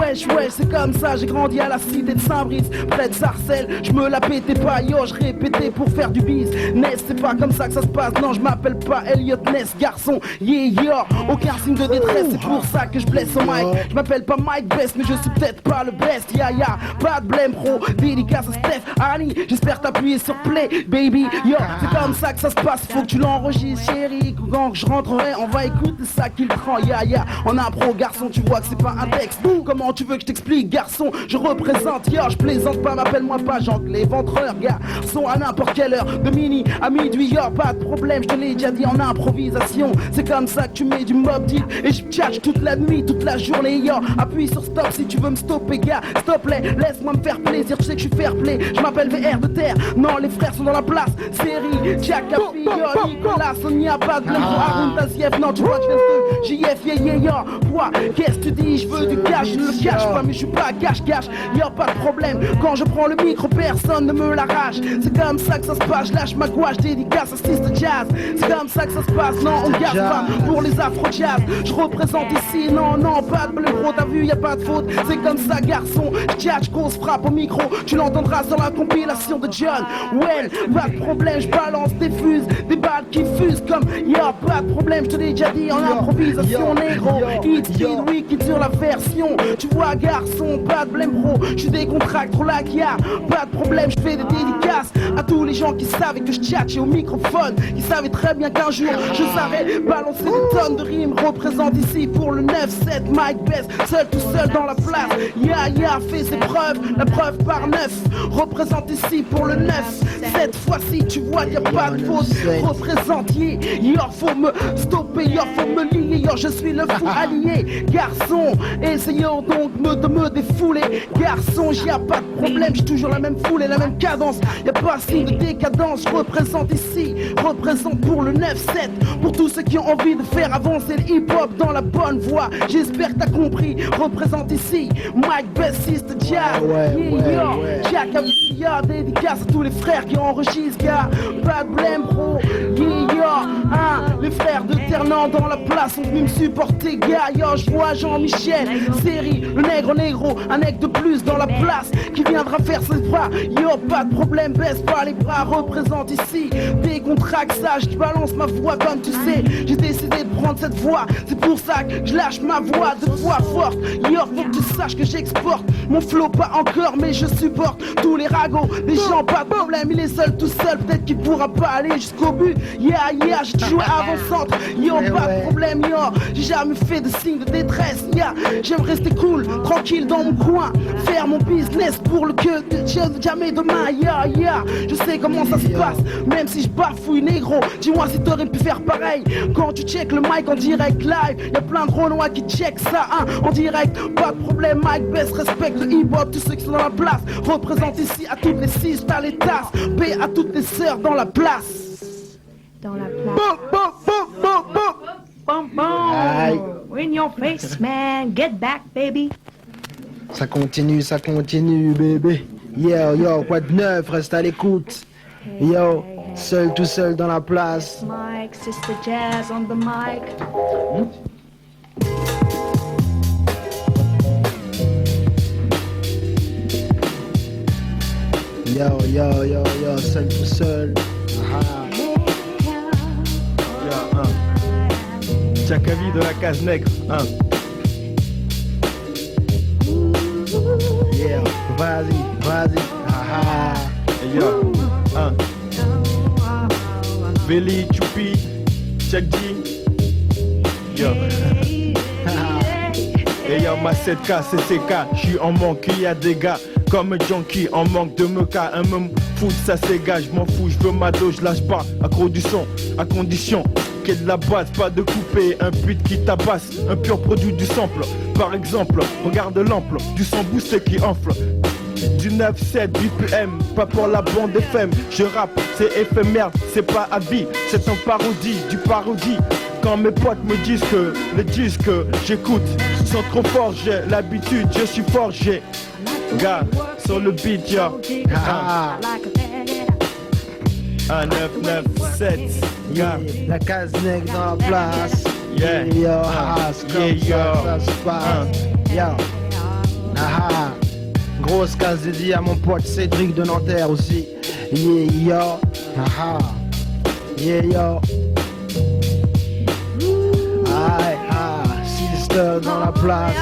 c'est comme ça, j'ai grandi à la cité de Saint-Brice, près de Sarcelles. Je me la pétais pas, yo, je répétais pour faire du bis. Ness, c'est pas comme ça que ça se passe, non, je m'appelle pas Elliot Ness, garçon. Yeah, aucun signe de détresse, c'est pour ça que je blesse au mic. Je m'appelle pas Mike Best, mais je suis peut-être pas le best. Ya, pas de blême, pro, dédicace à Steph, Annie. J'espère t'appuyer sur play, baby. Yo, c'est comme ça que ça se passe, faut que tu l'enregistres, chérie. Quand je rentrerai, on va écouter ça qu'il prend. Ya, on a un pro, garçon, tu vois que c'est pas un texte. Comment tu veux que je t'explique, garçon? Je représente, yo, je plaisante pas, m'appelle-moi pas Jean-Claude Ventreur, gars. Son à n'importe quelle heure, de mini à minuit, yo, pas de problème, je te l'ai déjà dit en improvisation. C'est comme ça que tu mets du mob deep et je tchatche toute la nuit, toute la journée, yo. Appuie sur stop si tu veux me stopper, gars. Stop-les, laisse-moi me faire plaisir, tu sais que je suis fair play. Je m'appelle VR de terre, non, les frères sont dans la place. Série, Chaka, yo, Nicolas, on n'y a pas de blême pour Arun Taziev, non, tu vois, tu viens de JF, yo. Quoi, qu'est-ce que tu dis? Je veux du cash, je ne le cache pas, mais je suis pas cash, y'a pas de problème. Quand je prends le micro, personne ne me l'arrache. C'est comme ça que ça se passe, je lâche ma gouache, dédicace à Sister Jazz. C'est comme ça que ça se passe, non, on garde pas pour les afro-jazz. Je représente ici, non, pas de bleu, gros, t'as vu, y'a pas de faute. C'est comme ça, garçon, j'tchatche, grosse frappe au micro. Tu l'entendras sur la compilation de John. Well, pas de problème, je balance des fuses, des balles qui fusent comme y'a pas de problème, je te l'ai déjà dit en improvisation, négro. Hit, oui, qui dure sur la version. Tu vois garçon, pas de blême bro, je suis décontracté, trop la guia, pas de problème, je fais des dédicaces à tous les gens qui savaient que je tchatchais au microphone, qui savaient très bien qu'un jour je savais balancer des tonnes de rimes. Représente ici pour le 9-7, Mike Best, seul tout seul dans la place. Ya fait ses preuves, la preuve par 9. Représente ici pour le 9. Cette fois-ci tu vois y'a pas de faute. Représente yo, faut me stopper, yo, faut me lier, yo, je suis le fou allié. Garçon, essayons donc de me défouler. Garçon, j'y a pas de problème, j'ai toujours la même foule et la même cadence. Y'a pas signe de décadence, je représente ici, représente pour le 9-7. Pour tous ceux qui ont envie de faire avancer le hip-hop dans la bonne voie. J'espère que t'as compris, représente ici Mike Bassiste Jack. Jack Avia, dédicace à tous les frères qui enregistrent, gars. Pas de blême, bro. Les frères de Ternan dans la place sont venus me supporter, gars. Yo, je vois Jean-Michel, série, le négro, un nègre de plus dans la place qui viendra faire ses bras. Yo, pas de problème, baisse pas les bras, représente ici. Dès qu'on traque ça, je balance ma voix comme tu sais. J'ai décidé de prendre cette voix, c'est pour ça que je lâche ma voix de voix forte. Yo, faut que tu saches que j'exporte mon flow, pas encore, mais je supporte tous les ragots. Les gens, pas de problème, il est seul, tout seul, peut-être qu'il pourra pas aller jusqu'au but. J'ai toujours avant-centre, yo, pas de problème, yo. J'ai jamais fait de signe de détresse, j'aime rester cool, tranquille dans mon coin, faire mon business pour le que de jamais demain, je sais comment ça se passe, même si je bafouille négro. Dis-moi si t'aurais pu faire pareil, quand tu check le mic en direct live. Y'a plein de Renois qui check ça, en direct, pas de problème, Mike Best respecte le hip-hop, tous ceux qui sont dans la place. Représente ici à toutes les 6 par les tasses, paix à toutes les sœurs dans la place. Dans la place. Aïe. In your face, man. Get back, baby. Ça continue, bébé. Yo, quoi de neuf, reste à l'écoute. Yo, seul tout seul dans la place. Mike, Sister Jazz on the mic. Yo, seul tout seul. Chakavi de la case nègre, Yeah, vas-y, Yo, Veli, Choupi, Chakji. Yo. Et yo, ma 7K, CCK, j'suis en manque, il y a des gars comme un junkie en manque de meca. Un me fout, ça s'égage, j'm'en fous, j'veux ma dos, j'lâche pas, accro du son, à condition qu'il y ait de la base, pas de couper, un beat qui tabasse, un pur produit du sample. Par exemple, regarde l'ample, du son boosté qui enfle. Du 9-7 BPM, pas pour la bande FM. Je rappe, c'est éphémère, c'est pas à vie, c'est en parodie, du parodie. Quand mes potes me disent que les disques j'écoute sont trop forts, j'ai l'habitude, je suis forgé. Gars, sur le beat, yo. 1, 9, 9, 7, yeah. La case nègre dans la place. Yeah. C'est comme ça se passe. Grosse case dédiée à mon pote Cédric de Nanterre aussi. Yo. Sister dans la place.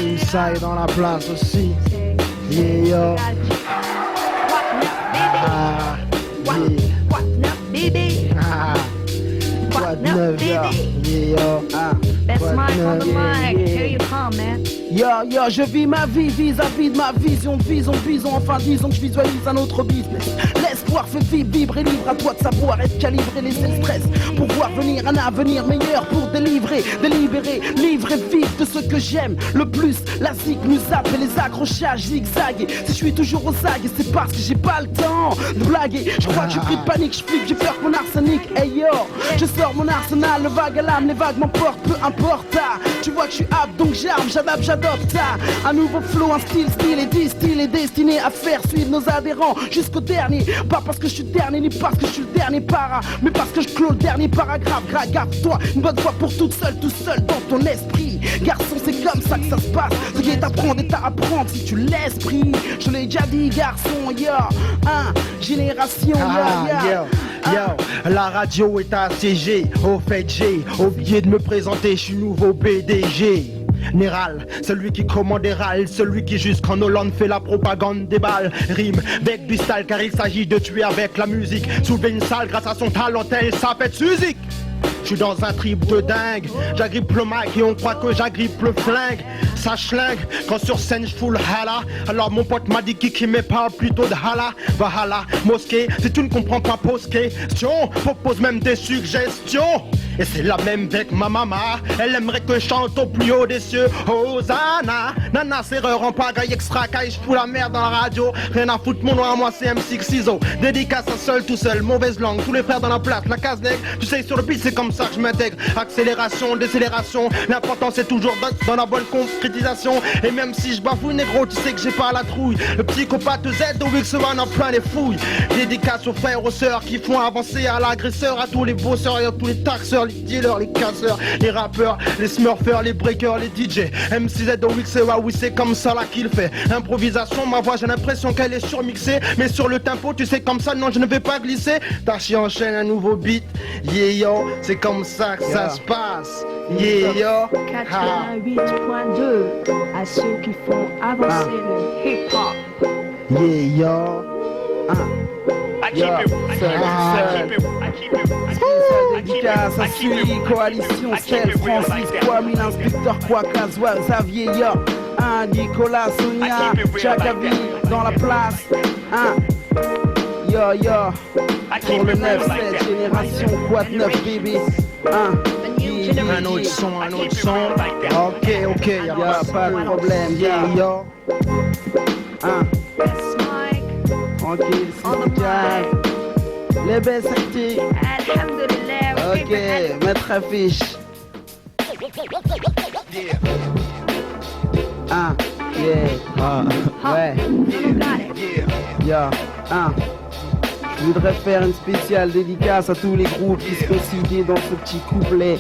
Inside dans la place aussi. Yo. What up, baby? What up, baby? Best mic on the mic. Here you come, man. Yo, je vis ma vie vis-à-vis de ma vision, visons, enfin disons que je visualise un autre business. L'espoir fait vibrer, libre à toi de savoir être calibré, laisser le stress pour voir venir un avenir meilleur pour délivrer, livrer vite de ce que j'aime le plus. La zik nous zappe et les accrochages zigzagués. Si je suis toujours aux zagues, c'est parce que j'ai pas le temps de blaguer. Je crois que j'ai pris de panique, je flippe, j'ai peur que mon arsenic. Hey yo, je sors mon arsenal, le vague à l'âme, les vagues m'emportent, peu importe. Tu vois que je suis apte donc j'arme, j'adapte adopte un nouveau flow, un style est destiné à faire suivre nos adhérents jusqu'au dernier. Pas parce que je suis dernier, ni parce que je suis le dernier para, mais parce que je clôt le dernier paragraphe. Garde-toi une bonne fois pour tout seul dans ton esprit. Garçon, c'est comme ça que ça se passe. Ce qui est apprendre est à apprendre si tu l'esprit. Je l'ai déjà dit, garçon, génération, la radio est assiégée. Au fait, j'ai oublié de me présenter, je suis nouveau PDG. Néral, celui qui commande et râle, celui qui jusqu'en Hollande fait la propagande des balles. Rime, bec du style car il s'agit de tuer avec la musique. Soulever une salle grâce à son talent, elle s'appelle Suzik. Je suis dans un trip de dingue, j'agrippe le mic et on croit que j'agrippe le flingue. Ça schlingue, quand sur scène je fous le hala. Alors mon pote m'a dit qui me parle plutôt de hala. Valhalla, mosquée, si tu ne comprends pas pose question, propose même des suggestions. Et c'est la même avec ma maman, elle aimerait que je chante au plus haut des cieux. Hosanna, nana, serreur en pagaille extra, caille, je fous la merde dans la radio. Rien à foutre, mon nom à moi c'est MC Ciso. Dédicace à seul, tout seul, mauvaise langue, tous les frères dans la place, la case nègre. Tu sais, sur le beat c'est comme ça que je m'intègre. Accélération, décélération, l'important c'est toujours dans la bonne concrétisation. Et même si je bafoue négro, tu sais que j'ai pas la trouille. Le psychopathe Z, au X en plein les fouilles. Dédicace aux frères, aux sœurs qui font avancer à l'agresseur, à tous les bosseurs et à tous les taxeurs, les dealers, les casseurs, les rappeurs, les smurfers, les breakers, les DJ. MCZ au X, oui c'est comme ça là qu'il fait. Improvisation, ma voix j'ai l'impression qu'elle est surmixée. Mais sur le tempo, tu sais comme ça, non je ne vais pas glisser. Tachi enchaîne un nouveau beat. Yeah yo, c'est comme ça que ça se passe. Yeah yo. 88.2 à ceux qui font avancer le hip-hop. Yeah yo. Dédicace à Sully, Coalition, Stel, Francis, Kwame, l'inspecteur Kwaka, Xavier, Nicolas, Sonia, Chakavi, dans la place, pour le 9-7, génération Quad 9, bébé, un autre son, ok, y'a pas de problème, yo, tranquille, c'est calme. Les belles actifs. Ok, mettre affiche. Ouais. Je voudrais faire une spéciale dédicace à tous les groupes qui se cités dans ce petit couplet.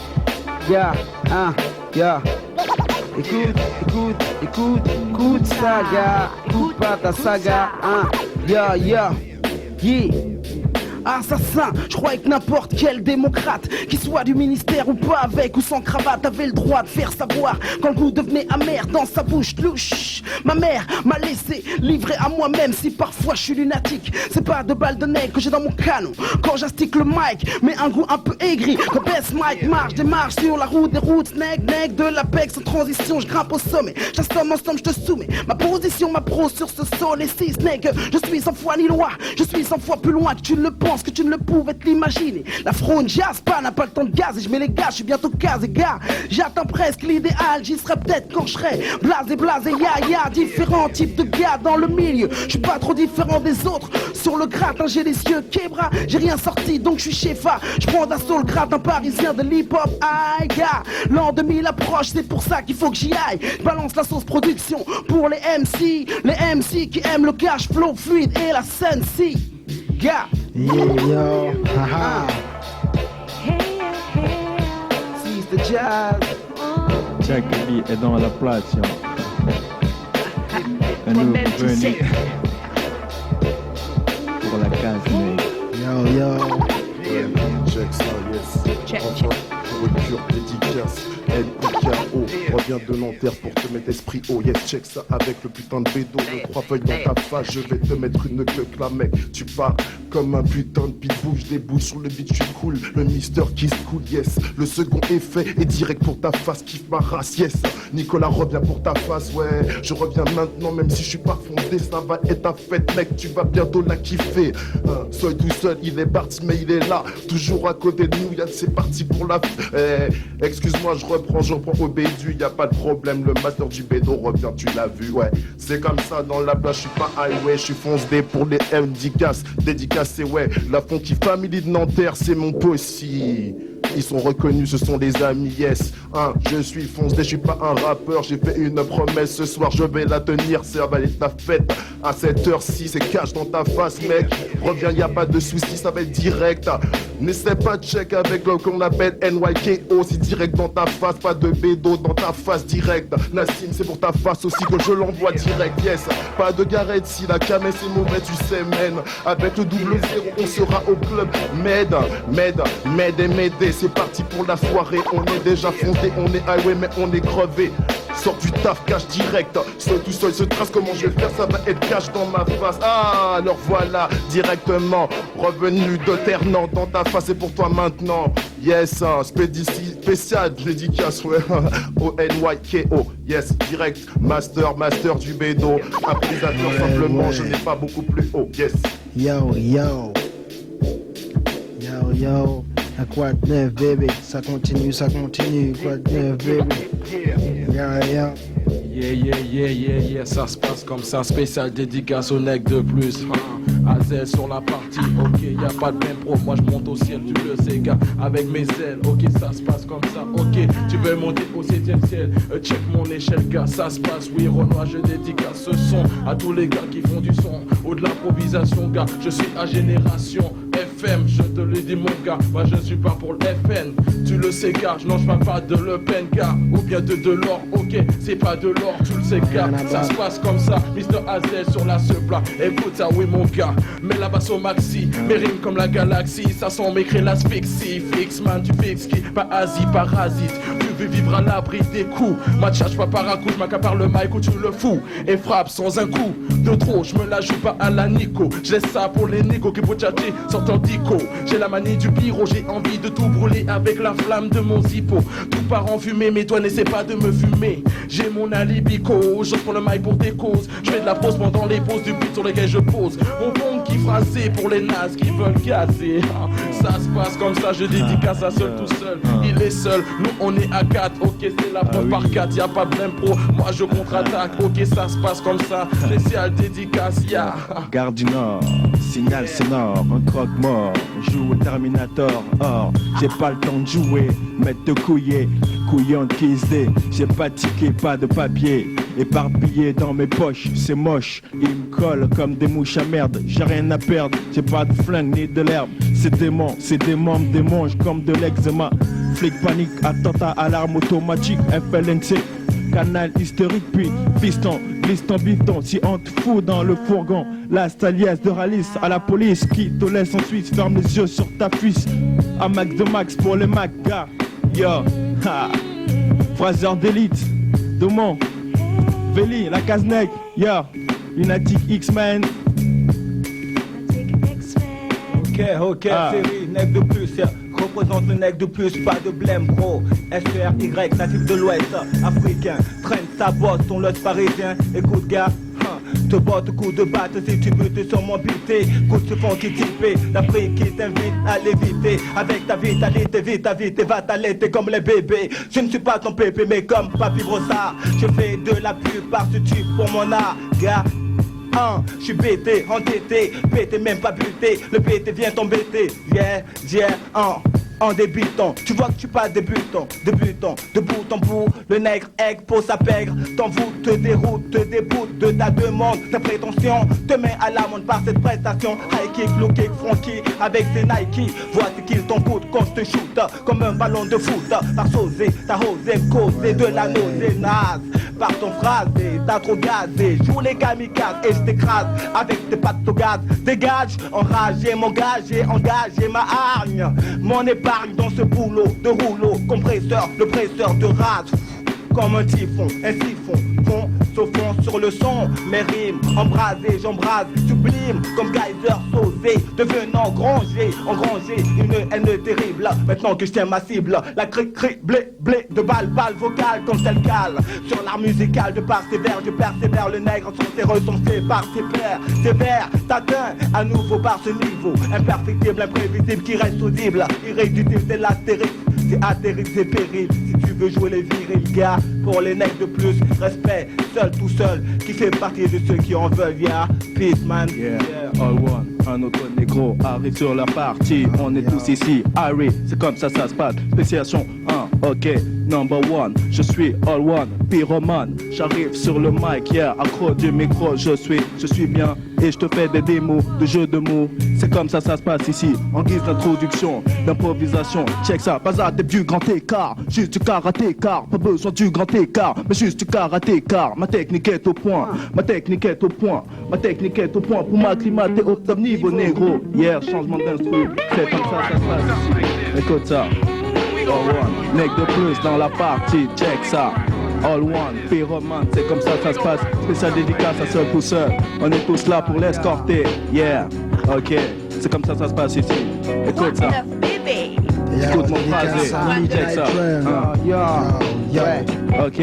Écoute ça, gars. Écoute pas ta saga. Yeah. Assassin, je croyais que n'importe quel démocrate, qu'il soit du ministère ou pas, avec ou sans cravate, avait le droit de faire savoir quand le goût devenait amer dans sa bouche louche. Ma mère m'a laissé livrer à moi-même si parfois je suis lunatique. C'est pas de balles de nègre que j'ai dans mon canon quand j'astique le mic, mais un goût un peu aigri. Quand Best Mike marche, démarche sur la route des routes, nègre de l'Apex en transition, je grimpe au sommet. J'assomme en somme, je te soumets ma position, ma pro sur ce sol et si ce n'est que je suis 100 fois ni loi, je suis 100 fois plus loin que tu ne le penses, que tu ne le pouvais te l'imaginer. La fraude jazz pas, n'a pas le temps de gaz et je mets les gars, je suis bientôt casé gars. J'atteins presque l'idéal, j'y serai peut-être quand je serai blasé, ya, différents types de gars dans le milieu. Je suis pas trop différent des autres. Sur le gratin, j'ai les yeux québras, j'ai rien sorti donc je suis chefa. Je prends d'assaut le gratin parisien de l'hip-hop. Aïe gars, l'an 2000 approche, c'est pour ça qu'il faut que j'y aille. Je balance la sauce production pour les MC qui aiment le cash flow fluide et la sensi. Gars, yo, seize the jazz. Jack B est dans la place, yo. Un nouveau venu pour la case, yo. Check ça, yes. Enfin, pour une pure dédicace. N.I.K.O. Reviens de Nanterre pour te mettre esprit haut. Yes, check ça avec le putain de bédo. De 3 feuilles dans ta face, je vais te mettre une queue là, mec. Tu pars comme un putain de pitbull. Je débouche sur le beat, je suis cool. Le mister qui se cool, yes. Le second effet est direct pour ta face. Kiffe ma race, yes. Nicolas revient pour ta face, ouais. Je reviens maintenant, même si je suis pas fondé. Ça va être ta fête, mec. Tu vas bientôt la kiffer. Soy tout seul, il est parti, mais il est là. Toujours à côté de nous, c'est parti pour la. Excuse-moi, je reprends au bédu, y a pas de problème. Le master du bédo revient, tu l'as vu, ouais. C'est comme ça dans la place, je suis pas highway, je suis fonce D pour les M dédicace, c'est ouais. La Funky Family de Nanterre, c'est mon possi. ils sont reconnus, ce sont des amis, yes. Je suis foncé, je suis pas un rappeur, j'ai fait une promesse ce soir, je vais la tenir, c'est avaler ta fête. À cette heure-ci, c'est cash dans ta face, mec. Reviens, y a pas de soucis, ça va être direct. N'essaie pas de check avec le qu'on appelle NYKO, c'est direct dans ta face, pas de bédo dans ta face direct. Nassim, c'est pour ta face aussi que je l'envoie direct, yes. Pas de garette, si la camé c'est mauvais, tu sais, man. Avec le double zéro, on sera au club Med et Médé, c'est parti pour la soirée. On est déjà fondé, on est highway, mais on est crevé. Sors du taf, cash direct. Seul tout seul se trace, comment je vais faire, ça va être cash dans ma face. Alors voilà, directement revenu de Ternant dans ta face, c'est pour toi maintenant. Yes, spécial dédicace, ouais, au NYKO. Yes, direct, master du bédo. Improvisateur simplement, je n'ai pas beaucoup plus haut. Yes. Yo, à quoi de neuf, bébé? Ça continue, quoi de neuf, bébé? Yeah, ça se passe comme ça, spécial dédicace au nec de plus. AZ sur la partie, ok, y'a pas de même pro, moi je monte au ciel, tu le sais gars, avec mes ailes, ok, ça se passe comme ça, ok, tu veux monter au 7ème ciel, check mon échelle gars, ça se passe, oui Renoir, je dédicace ce son à tous les gars qui font du son, ou de l'improvisation gars, je suis à génération FM, je te le dis mon gars, moi je ne suis pas pour le FN, tu le sais gars, je n'en parle pas de Le Pen gars, ou bien de l'or, ok, c'est pas de l'or, tu le sais gars, ça se passe comme ça, Mr. AZ sur la plat, écoute ça oui mon gars, mets la basse au maxi, mes rimes comme la galaxie, ça sent m'écrire l'asphyxie, fixe man tu fixes qui, pas Asie, parasite, tu veux vivre à l'abri des coups, matchage pas par un coup, je m'accapare le mic ou tu le fous, et frappe sans un coup, de trop, je me la joue pas à la Nico, je laisse ça pour les négos qui bouchaché sortant dico, j'ai la manie du pyro, j'ai envie de tout brûler avec la flamme de mon zippo, tout part en fumée, mais toi n'essaie pas de me fumer, j'ai mon alibico, je prends le mic pour des causes, je fais de la pause pendant les pauses du beat sur lesquels je pose, mon bon qui phrasé pour les nazes qui veulent casser, ça se passe comme ça, je dédicace à seul tout seul, il est seul, nous on est à 4, ok c'est la pompe par 4, y'a pas de pro, moi je contre-attaque, ok ça se passe comme ça, spécial dédicace, ya Garde du Nord, signal sonore, un croque-mort, joue au Terminator, or, j'ai pas le temps de jouer, mettre de couillon de kisser, j'ai pas de ticket, pas de papier, éparpillé dans mes poches, c'est moche, ils me collent comme des mouches à merde, j'ai rien à perdre, j'ai pas de flingue ni de l'herbe, c'est des membres, des manches comme de l'eczéma, flic panique, attentat, alarme automatique, FLNC, canal historique puis piston, glisse en biton, si on te fout dans le fourgon, la staliesse de Ralis à la police qui te laisse en Suisse, ferme les yeux sur ta cuisse, à max de max pour les macs, gars, yo, ha, phraseur d'élite, Domon, Véli, la Cazenec, yo, Lunatic X-Men. Ok, série, nec de plus, représente le nec de plus, pas de blême, gros. SRY, natif de l'Ouest, africain, traîne sa bosse, ton lot parisien, écoute gars. Te botte, coup de batte si tu veux te sûrement buter. Coup de fond qui typé, l'Afrique qui t'invite à l'éviter. Avec ta vitalité, vite, va t'allaiter comme les bébés. Je ne suis pas ton pépé, mais comme Papy Brossard, je fais de la pub par ce tube pour mon art, gars. Je suis bêté, entêté, pété, même pas buté. Le pété vient t'embêter, en débutant, tu vois que tu pas débutant, de bout en bout, le nègre aigle pose sa pègre, t'envoûte, te déroute, te déboute de ta demande, ta prétention, te met à l'amende par cette prestation, high kick, low kick, front kick, avec ses Nike, voici qu'il t'en coûte quand je te shoot, comme un ballon de foot, par saucer, t'as osé me causer de la nausée naze, par ton phrasé, t'as trop gazé, joue les kamikazes et je t'écrase, avec tes pattes au gaz, dégage, enragé, m'engager, engagé ma hargne, mon épargne dans ce boulot de rouleau, compresseur, le presseur de rage, comme un siphon, s'offrant sur le son, mes rimes embrasées, j'embrase, sublime, comme Kaiser Sosé, devenant engrangé, une haine terrible, maintenant que je tiens ma cible, la cri, blé, de balle vocale comme celle cale, sur l'art musical, je persévère, le nègre sont recensés par ses pairs, sévère, t'atteins à nouveau par ce niveau, imperfectible, imprévisible, qui reste audible, irréductible, c'est l'astérix, c'est atterri, c'est péril, si tu veux jouer les virils, gars. Pour les necks de plus, respect, seul tout seul, qui fait partie de ceux qui en veulent, yeah. Peace man. Yeah, all one, un autre négro arrive sur la partie. On est tous ici, Harry, c'est comme ça se passe. Spéciation 1, ok, number one. Je suis all one, pyromane. J'arrive sur le mic, yeah, accro du micro. Je suis bien et je te fais des démos de jeux de mots. C'est comme ça se passe ici, en guise d'introduction, d'improvisation. Check ça, pas à du grand écart, juste du karaté car. Pas besoin du grand écart, mais juste du karaté car. Ma technique est au point, ma technique est au point, ma technique est au point pour m'acclimater au top niveau négro. Yeah, changement d'instru, c'est comme ça se passe ici. Écoute ça, all one, mec de plus dans la partie, check ça. All one, pyromane, c'est comme ça se passe. Spécial dédicace à seul pour seul. On est tous là pour l'escorter, yeah, ok. C'est comme ça se passe ici. Écoute ça. Écoute mon phrasé, check ça. Ok.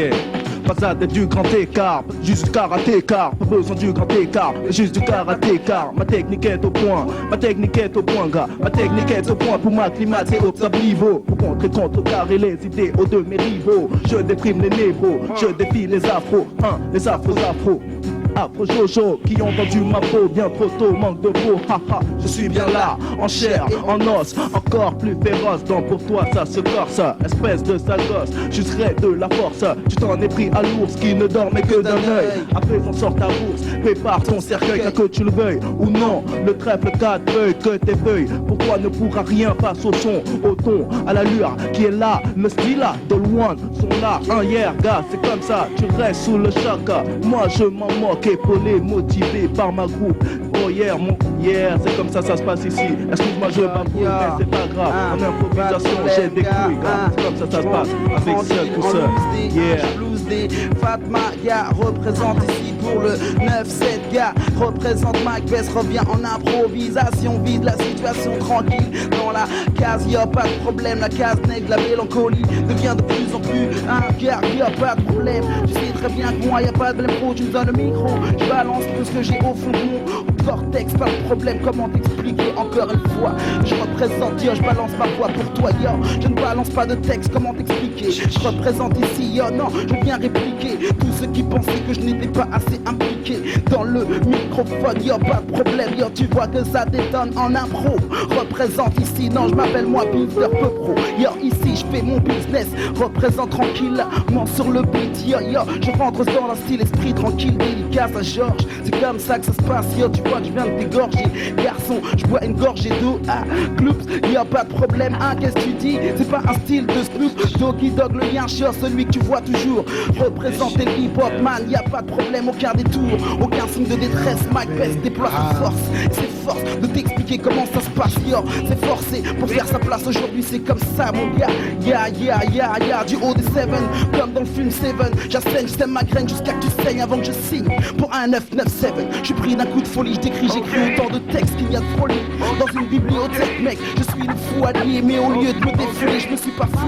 Pas ça d'être du grand écart, juste du karaté car. Pas besoin du grand écart, juste du karaté car. Ma technique est au point, ma technique est au point, gars. Ma technique est au point pour m'acclimater au top niveau. Pour contrecarrer les idées aux de mes rivaux. Je déprime les négros, je défie les afros, les afros. Afro Jojo qui ont vendu ma peau bien trop tôt, manque de peau, haha, je suis bien là, en chair, en os, encore plus féroce, donc pour toi ça se corse, espèce de sale gosse, je serai de la force, tu t'en es pris à l'ours qui ne dormait que d'un œil, à présent sort ta bourse, prépare ton cercueil, car que tu le veuilles ou non, le trèfle 4 feuilles, que tes feuilles, pourquoi ne pourra rien face au son, au ton, à l'allure qui est là, le style là, de loin, sont là, hier, gars, c'est comme ça, tu restes sous le choc, moi je m'en moque, épaulé, motivé par ma groupe. Oh yeah, c'est comme ça se passe ici. Excuse-moi, je bafouille, mais c'est pas grave. En improvisation, j'ai des couilles, gars. C'est comme ça se passe, avec seul tout seul. Yeah. Fatma, gars, représente ici pour le 9-7, gars. Représente Macbeth, revient en improvisation, vide la situation tranquille. Dans la case, y'a pas de problème. La case nègre, la mélancolie devient de plus en plus un gars, y'a pas de problème. Tu sais très bien que moi, y'a pas de blême pro, tu me donnes le micro. Je balance tout ce que j'ai au fond de mon cortex, pas de problème, comment t'expliquer encore une fois. Je représente, yo, je balance ma voix pour toi, yo. Je ne balance pas de texte, comment t'expliquer. Je représente ici, yo, non, je viens répliquer tous ceux qui pensaient que je n'étais pas assez impliqué dans le microphone, yo, pas de problème, yo, tu vois que ça détonne en impro. Représente ici, non, je m'appelle moi Builder peu pro, yo, ici je fais mon business, représente tranquillement sur le beat, yo, je rentre dans un style esprit tranquille, délicat, à Georges, c'est comme ça que ça se passe, yo, tu vois que je viens de t'égorger, garçon, je bois une gorgée d'eau, Gloops, y'a pas de problème, qu'est-ce que tu dis, c'est pas un style de Snoop, Doggy Dog, le lien chieur, celui que tu vois toujours, représenter le hip-hop, man, y'a pas de problème, aucun détour, aucun signe de détresse, Macbeth déploie sa force, c'est force de t'expliquer comment ça se passe, yo, c'est forcé pour faire sa place aujourd'hui, c'est comme ça, mon gars, du haut des Seven, comme dans le film Seven, j'assaigne, je sème ma graine jusqu'à que tu saignes avant que je signe pour un 997. Je suis pris d'un coup de folie, je t'écris, j'écris autant de textes qu'il y a de folie dans une bibliothèque, mec. Je suis le fou allié, mais au lieu de me défouler, je me suis pas fou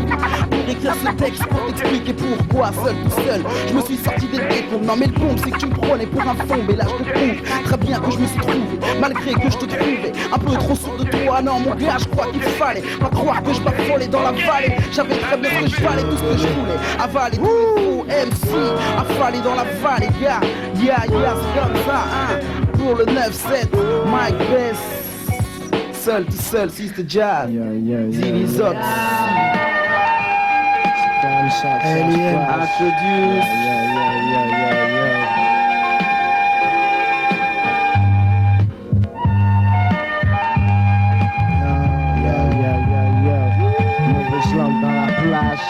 pour écrire ce texte, pour t'expliquer pourquoi seul tout seul. Je me suis sorti des décombres. Non mais le compte c'est que tu me prenais pour un fond, mais là je te prouve très bien que je me suis trouvé, malgré que je te trouvais un peu trop sourd de toi. Non mon gars, je crois qu'il fallait pas croire que je m'affolais dans la vallée. J'avais très bien ce que je valais, tout ce que je voulais, avaler tous les faux MC, affaler dans la vallée, yeah, c'est comme ça, pour le 9-7, Mike Best, seul tout seul, Sister Jazz, Zilly Zox, Introduce. Dans la plage,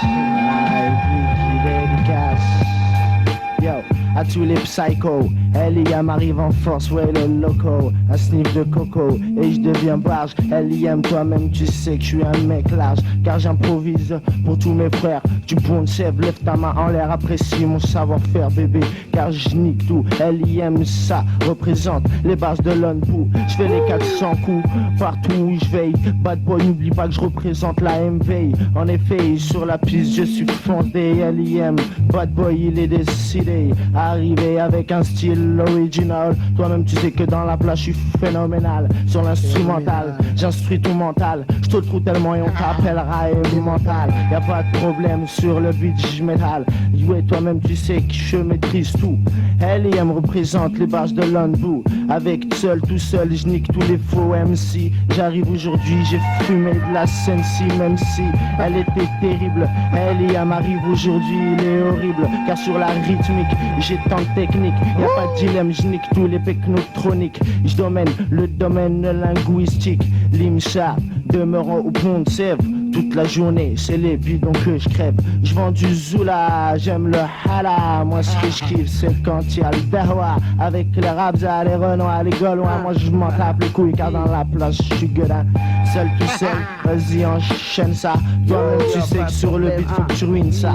yo, à tous les psychos, L.I.M arrive en force, ouais le loco, un sniff de coco, et je deviens barge. L.I.M toi-même tu sais que je suis un mec large, car j'improvise pour tous mes frères. Du bon chef, lève ta main en l'air, apprécie mon savoir-faire bébé, car je nique tout. L.I.M ça représente les bases de l'unboo. Je fais les 400 coups partout où je veille. Bad boy, n'oublie pas que je représente la MV. En effet, sur la piste je suis fondé. L.I.M, bad boy il est décidé, arrivé avec un style l'original. Toi-même tu sais que dans la plage je suis phénoménal. Sur l'instrumental, j'instruis ton mental. Je te trouve tellement et on t'appellera mental. Y'a pas de problème sur le beat, j'métal. Ouais, toi-même tu sais que je maîtrise tout. L.I.M représente les barges de London. Avec seul, tout seul, je nique tous les faux MC. J'arrive aujourd'hui, j'ai fumé de la Sensi, même si elle était terrible. L.I.M arrive aujourd'hui, il est horrible. Car sur la rythmique, j'ai tant de technique. Y'a pas de dilemme, je nique tous les technotroniques. Je domine le domaine linguistique. L'IMSA demeurant au pont de Sèvres. Toute la journée, c'est les bidons que je crève. Je vends du Zula, j'aime le hala. Moi ce que je kiffe c'est quand il y a le Dahwa. Avec les Rabza, les Renois, les Gaulois. Moi je m'en tape les couilles car dans la place je suis gueudin. Seul tout seul, vas-y enchaîne ça. Toi-même tu sais que sur le beat faut que tu ruines ça.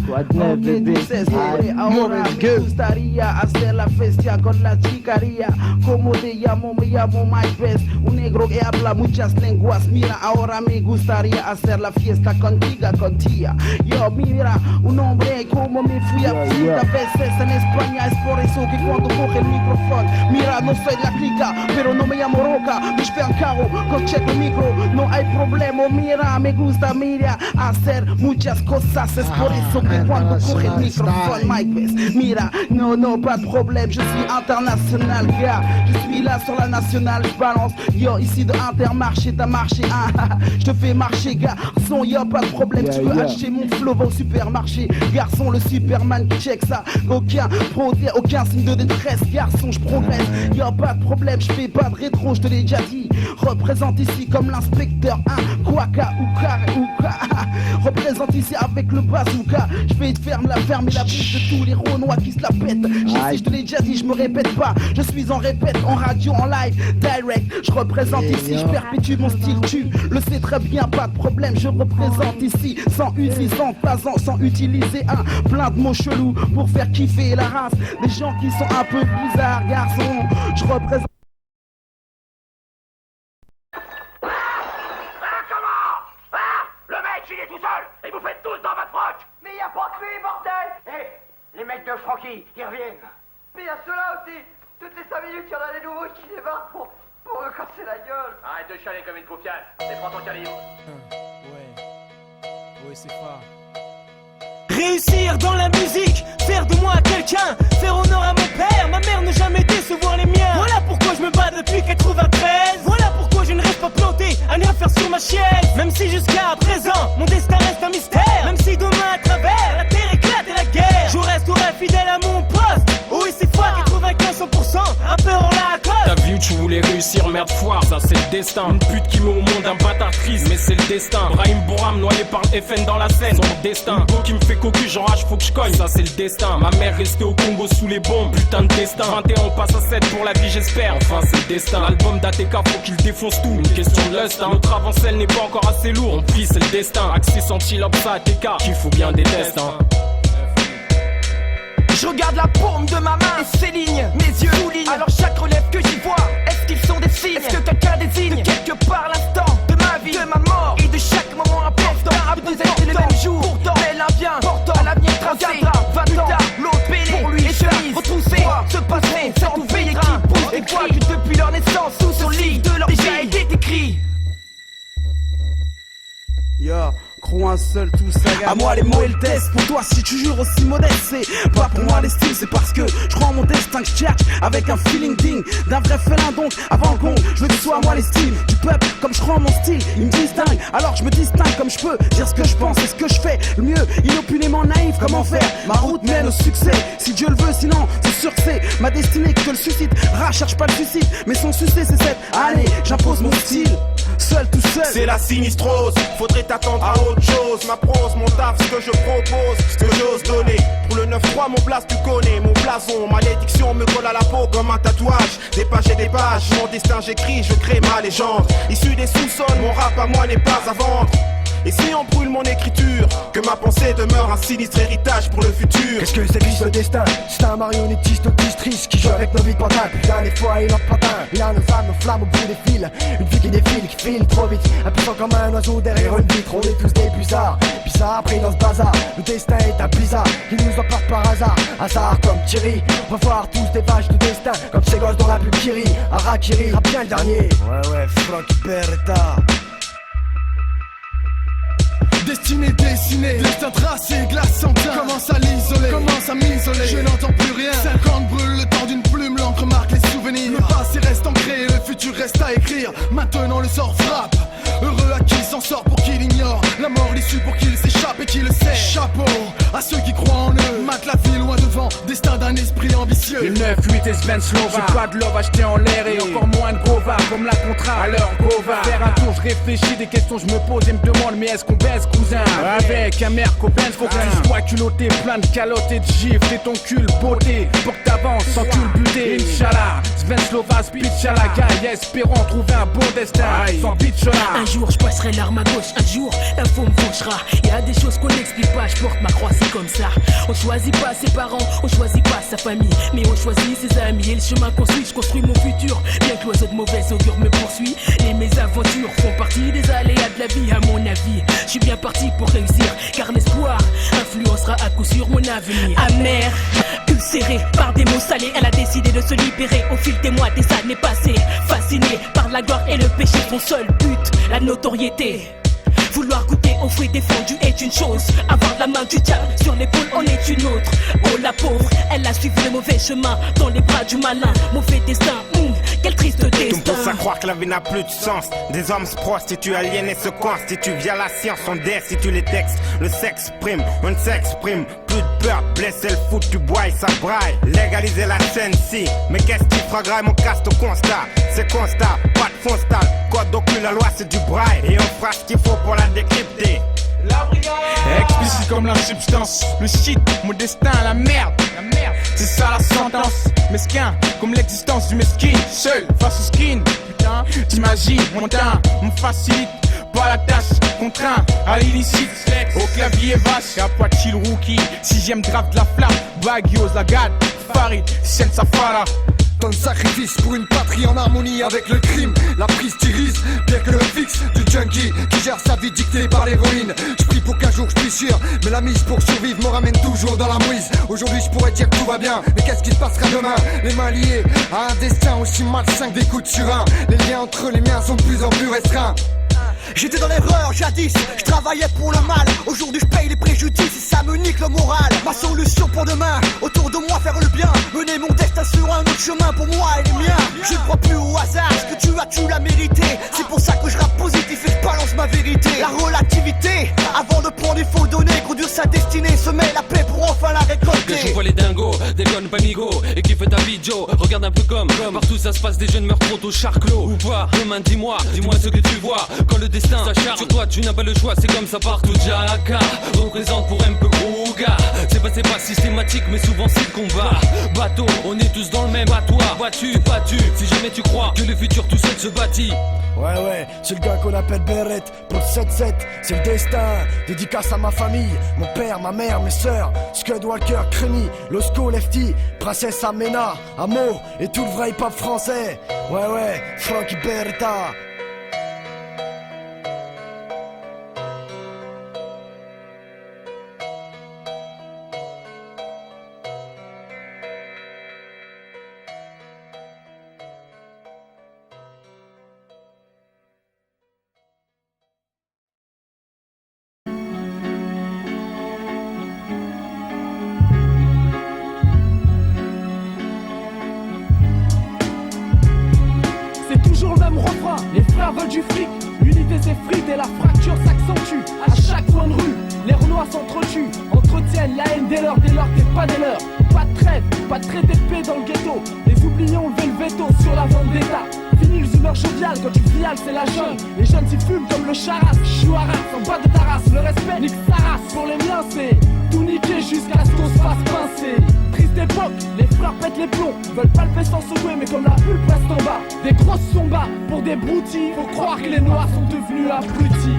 Quoi de neuf bébé? Ahora me gustaría hacer la fiesta con la chicaría. Como te llamo, me llamo Mike Best. Un negro que habla muchas lenguas. Mira, ahora me gustaría hacer la fiesta contigo, con tía. Yo, mira, un hombre como me fui a visitar veces en España. Es por eso que cuando coge el micrófono, mira, no soy la clica, pero no me llamo Roca. Me fais un carro, con check el micro, no hay problema. Mira, me gusta, mira, hacer muchas cosas. Es por eso que cuando coge el micrófono, Mike Best, mira, no, pas de problème, je suis international, gars. Je suis là sur la nationale, je balance. Yo, ici de Intermarché, t'as marché, je te fais marcher, garçon, y'a pas de problème. Tu peux acheter mon flow au supermarché. Garçon, le Superman, check ça. Aucun signe de détresse. Garçon, je progresse. Y'a pas de problème, je fais pas de rétro, je te l'ai déjà dit. Représente ici comme l'inspecteur, Kwaka ou Ka. Représente ici avec le bazooka. Je fais ferme la bouche de tous les Renois qui se la pètent. Ici, je te l'ai déjà dit, je me répète pas. Je suis en répète, en radio, en live, direct. Je représente ici, je perpétue mon style, tu le sais très bien, pas de problème. Je représente ici sans user, sans utiliser plein de mots chelous pour faire kiffer la race. Des gens qui sont un peu bizarres, garçon. Je représente. Le mec, il est tout seul et vous faites tous dans votre froc. Mais y a pas que lui, bordel. Les mecs de Francky, ils reviennent. Mais y a ceux-là aussi. Toutes les 5 minutes, y en a des nouveaux qui débarquent pour me casser la gueule. Arrête de chialer comme une confiance. Et prends ton calibre. Ouais, c'est pas. Réussir dans la musique, faire de moi quelqu'un, faire honneur à mon père, ma mère ne jamais décevoir les miens. Voilà pourquoi je me bats depuis 93. Voilà pourquoi je ne reste pas planté à rien faire sur ma chaise. Même si jusqu'à présent mon destin reste un mystère. Même si demain à travers la terre éclate et la guerre, je resterai fidèle à mon poste. Oui c'est foi, 95-100%, rappeur en la cause. T'as vu, tu voulais réussir, merde foire, ça c'est le destin. Une pute qui met au monde un bâtard triste, mais c'est le destin. Brahim Boram noyé par le FN dans la Seine, son destin. Une go qui me fait cocu, j'enrage, faut que je cogne, ça c'est le destin. Ma mère restée au Congo sous les bombes, putain de destin. 21 on passe à 7 pour la vie j'espère, enfin c'est le destin. L'album d'ATK faut qu'il défonce tout, une question de lust. Notre avancelle n'est pas encore assez lourd, on plie c'est le destin. Axis anti-lope ça ATK, qu'il faut bien des tests Je regarde la paume de ma main et ses lignes, mes yeux soulignent. Alors chaque relève que j'y vois, est-ce qu'ils sont des signes? Est-ce que quelqu'un désigne de quelque part l'instant de ma vie, de ma mort et de chaque moment important? Vous êtes les mêmes jours, pourtant tel un bien, portant à l'avenir tracé. 20 ans, l'autre pélé pour lui et chemise retroussée, se passerait sans ouvrir qui pousse des cris que depuis leur naissance sous son lit de leur déjà été écrit. Yo, crois un seul, tout ça gagne. À moi les mots et le test, pour toi si tu jures aussi modeste. C'est pas pour moi les styles, c'est parce que je crois en mon destin que je cherche avec un feeling digne d'un vrai félin. Donc avant le gong, je veux que ce soit moi les styles du peuple. Comme je crois en mon style, ils me distinguent. Alors je me distingue comme je peux, dire ce que je pense et ce que je fais. Le mieux, inopunément naïf, comment faire? Ma route mène au succès, si Dieu le veut, sinon c'est sûr que c'est ma destinée que je le suscite. Cherche pas le suicide, mais son succès c'est cette année. J'impose mon style, seul tout seul. C'est la sinistrose, faudrait t'attendre à autre chose. Ma prose, mon taf, ce que je propose, ce que j'ose donner. Pour le 9-3, mon place tu connais, mon blason. Malédiction me colle à la peau comme un tatouage. Des pages et des pages, mon destin j'écris, je crée ma légende. Issu des sous-sols, mon rap à moi n'est pas à vendre. Et si on brûle mon écriture, que ma pensée demeure un sinistre héritage pour le futur. Qu'est-ce que c'est que le destin? C'est un marionnettiste autrice qui joue avec nos vies de pantin. Putain, des fois il en patin. Il a nos âmes, nos flammes au bout des fils. Une vie qui défile, qui file trop vite. Impuissant comme un oiseau derrière une vitre. On est tous des bizarres, bizarres pris dans ce bazar. Le destin est un blizzard qui nous emporte par hasard. Hasard comme Thierry. On va voir tous des vaches de destin. Comme ces gosses dans la pub Kiri. Harakiri, rap bien le dernier. Ouais, Frankie Beretta. Destinée dessinée, destin tracé, glace en teint. Commence à l'isoler, commence à m'isoler. Je n'entends plus rien, 50 brûle le temps d'une plume. L'encre marque les souvenirs. Le passé reste ancré, le futur reste à écrire. Maintenant le sort frappe. Heureux à qui s'en sort pour qui l'ignore. La mort l'issue pour qui s'échappe et qui le sait. Chapeau à ceux qui croient en eux. Mate la vie loin devant, destin d'un esprit ambitieux. Le 9-8 et Sven Slova. J'ai pas de love acheté en l'air et encore moins de Gova. Comme la contrat à l'heure Gova. Faire un tour, je réfléchis, des questions je me pose et me demande. Mais est-ce qu'on baisse cousin? Avec un mère copain, faut que tu sois culotté. Plein de calottes et de gifles et ton cul beauté. Pour que t'avances sans culbuter. Inch'Allah, Sven Slova, pitch à la gaille. Espérons trouver un bon destin. Sans pitch là. Un jour je passerai l'arme à gauche, un jour l'info me fauchera. Y'a des choses qu'on n'explique pas, je porte ma croix, c'est comme ça. On choisit pas ses parents, on choisit pas sa famille, mais on choisit ses amis et le chemin qu'on suit. Je construis mon futur, bien que l'oiseau de mauvaise augure me poursuit. Et mes aventures font partie des aléas de la vie, à mon avis. Je suis bien parti pour réussir, car l'espoir influencera à coup sûr mon avenir. Amère, ulcérée par des mots salés, elle a décidé de se libérer au fil des mois, des années passées. Fascinée par la gloire et le péché, son seul but, la notoriété. Vouloir goûter aux fruits défendus est une chose, avoir la main du diable sur l'épaule en est une autre. Oh la pauvre, elle a suivi le mauvais chemin dans les bras du malin. Mauvais destin, quel triste destin. Tout me pousse à croire que la vie n'a plus de sens. Des hommes se prostituent, aliénés se constituent via la science, on destitue les textes. Le sexe prime, on ne s'exprime. Plus de peur, blesser le foot, tu bois et ça braille. Légaliser la scène si, mais qu'est-ce qui fera grave mon caste au constat? C'est constat, pas de fond stable. Code d'aucune, la loi c'est du braille. Et on fera ce qu'il faut pour la décrypter. Explicite comme la substance, le shit, mon destin, la merde. C'est ça la sentence, mesquin comme l'existence du mesquin. Seul face au skin, putain, t'imagines, mon teint me facilite pas la tâche, contraint à l'illicite. Au clavier vache, Apache le rookie, 6ème draft de la flamme, Baguio, Zagad, Farid, Sen Safara. Ton sacrifice pour une patrie en harmonie avec le crime. La prise t'irise, bien que le fixe du junkie qui gère sa vie dictée par l'héroïne. Je prie pour qu'un jour je puisse fuir, mais la mise pour survivre me ramène toujours dans la mouise. Aujourd'hui je pourrais dire que tout va bien, mais qu'est-ce qui se passera demain? Les mains liées à un destin aussi malsain que des coups de surin. Les liens entre les miens sont de plus en plus restreints. J'étais dans l'erreur jadis, je travaillais pour le mal. Aujourd'hui je paye les préjudices et ça me nique le moral. Ma solution pour demain, autour de moi faire le bien. Mener mon destin sur un autre chemin pour moi et les miens. Je ne crois plus au hasard, ce que tu as tu l'as mérité. C'est pour ça que je rappe positif et je balance ma vérité. La relativité, avant de prendre il faut donner. Conduire sa destinée, semer la paix pour enfin la récolter. Que je vois les dingos, déconne pas migo. Et qui fait ta vidéo, regarde un peu comme partout ça se passe, des jeunes meurent trop au charclos. Ou pas, demain dis-moi ce que tu vois. Quand le destin s'acharne sur toi, tu n'as pas le choix, c'est comme ça partout. Jaka représente pour un peu gros gars. C'est pas systématique, mais souvent c'est le combat. Bateau, on est tous dans le même bateau. Battu, si jamais tu crois que le futur tout seul se bâtit. Ouais, c'est le gars qu'on appelle Beret pour le 7-7, c'est le destin. Dédicace à ma famille, mon père, ma mère, mes sœurs, Scud Walker, Crémy, Losco, Lefty, Princesse Amena, Amo et tout le vrai hip-hop français. Ouais, Frankie Beretta. Les frères veulent du fric, l'unité s'effrite et la fracture s'accentue. À chaque coin de rue, les Renois s'entretuent, entretiennent la haine dès lors t'es pas des leurs. Pas de trêve, pas de trait d'épée dans le ghetto. Les oubliés ont levé le veto sur la vendetta. Fini le humeur jovial, quand tu fiales c'est la jungle. Les jeunes s'y fument comme le charas. Chouaras, en bas de ta race, le respect nique sa race. Pour les miens c'est tout niquer jusqu'à ce qu'on se fasse pincer. Triste époque, les frères pètent les plombs. Veulent palper sans secouer mais comme la pulpe reste en bas. Des grosses sombas pour des broutilles. Faut croire que les noirs sont devenus abrutis.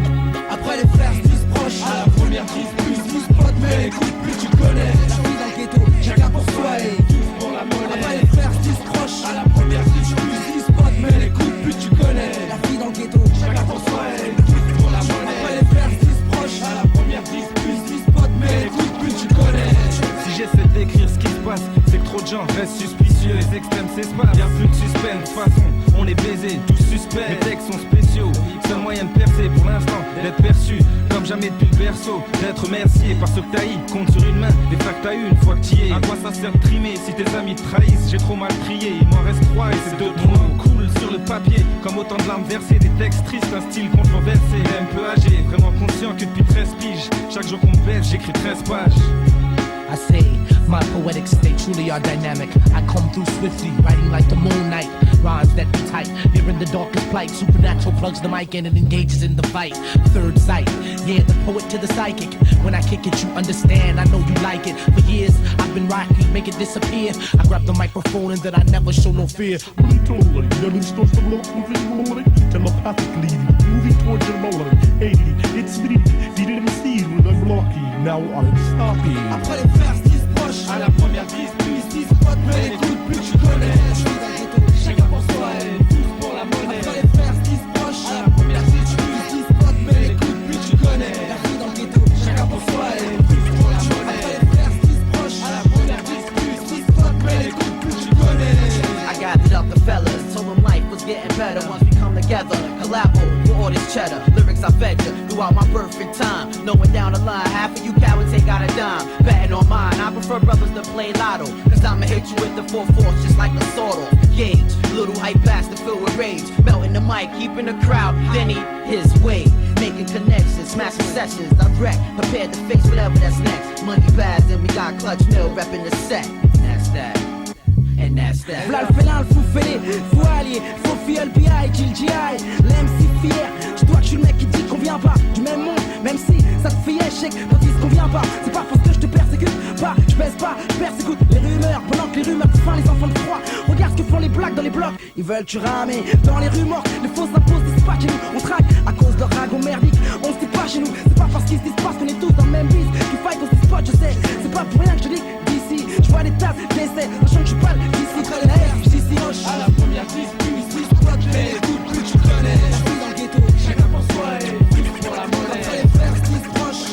Après les frères se disent proches, à la première crise plus 10 potes, mais écoute plus tu connais. La vie dans le ghetto, chacun pour soi et tous pour la monnaie. Après les frères se disent proches, à la première crise plus 10 potes, mais écoute plus tu connais. La vie dans le ghetto, chacun pour soi et tous pour la monnaie. Après les frères se disent proches, à la première crise plus 10 potes, mais écoute plus tu connais. Si j'essaie d'écrire ce qui se passe, c'est que trop de gens restent suspicieux. Les extrêmes s'espacent, y'a plus de suspense. De toute façon, on est baisés, tous suspects. Mes textes sont spéciaux, seul moyen de percer pour l'instant, d'être perçu comme jamais depuis le berceau. D'être remercié par ceux que t'as eu, compte sur une main les flaques t'as eu une fois que t'y es. À quoi ça sert de trimer si tes amis te trahissent? J'ai trop mal trié, il m'en reste 3 et c'est 2 mots cool sur le papier. Comme autant de larmes versées, des textes tristes, un style controversé. Un peu âgé, vraiment conscient que depuis 13 piges, chaque jour qu'on me baisse, j'écris 13 pages. I say, my poetic state truly are dynamic. I come through swiftly, writing like the moon night. Rhymes that be tight, here in the darkest plight. Supernatural plugs the mic in and engages in the fight. Third sight, yeah, the poet to the psychic. When I kick it, you understand, I know you like it. For years, I've been rocking, make it disappear. I grab the microphone and then I never show no fear. Totally, never starts to blow completely, telepathically, moving towards your molar. 80, it's me, didn't see with a blocky. Now I'm stopping. Après les frères se disent proches, à la première crise plus 10 potes, mais écoute plus tu connais. La vie dans le ghetto, chacun pour soi et tous pour la monnaie. Après les frères se disent proches, à la première crise plus 10 potes, mais écoute plus tu connais. La vie dans le ghetto, chacun pour soi et tous pour la monnaie. Après les frères se disent proches, à la première crise plus 10 potes, mais écoute plus tu connais. I gathered up the fellas, told them life was getting better once we come together. Collabo for all this cheddar. Lyrics I fed you throughout my perfect time. Knowing down the line, half of you cowards ain't got a dime. Betting on mine, I prefer brothers to play lotto. Cause I'ma hit you with the full force just like a sword off. Gauge, little hype blast to fill with rage. Melting the mic, keeping the crowd, then he his way. Making connections, smashing sessions, direct. Prepared to face whatever that's next. Money bags, and we got Clutch Mill repping the set. That's that. And that's that. V'là le félin, le fou fêlé, fou allié, faux fille, le BI, Jill GI, l'MC fier. J'dois que je suis le mec qui dit qu'on vient pas du même monde, même si ça te fait échec quand ils qu'on vient pas. C'est pas parce que je te persécute, pas, je baisse pas, je persécute les rumeurs. Pendant que les rumeurs font les enfants de froid. Regarde ce que font les blagues dans les blocs, ils veulent tu ramer. Dans les rues mortes, les fausses imposes disent pas chez nous. On traque à cause de leur ragon merdique, on se dit pas chez nous. C'est pas parce qu'ils se disent pas qu'on est tous dans le même bise qu'il faille qu'on se spot, je sais. C'est pas pour rien que je te dis d'ici. Je vois les tasses, d'essais, sachant que je suis pas d'ici. À la première crise, plus 10 potes, mais écoute plus tu connais. La vie dans le ghetto, chacun pour soi et tous pour la monnaie. Après les frères se disent proches.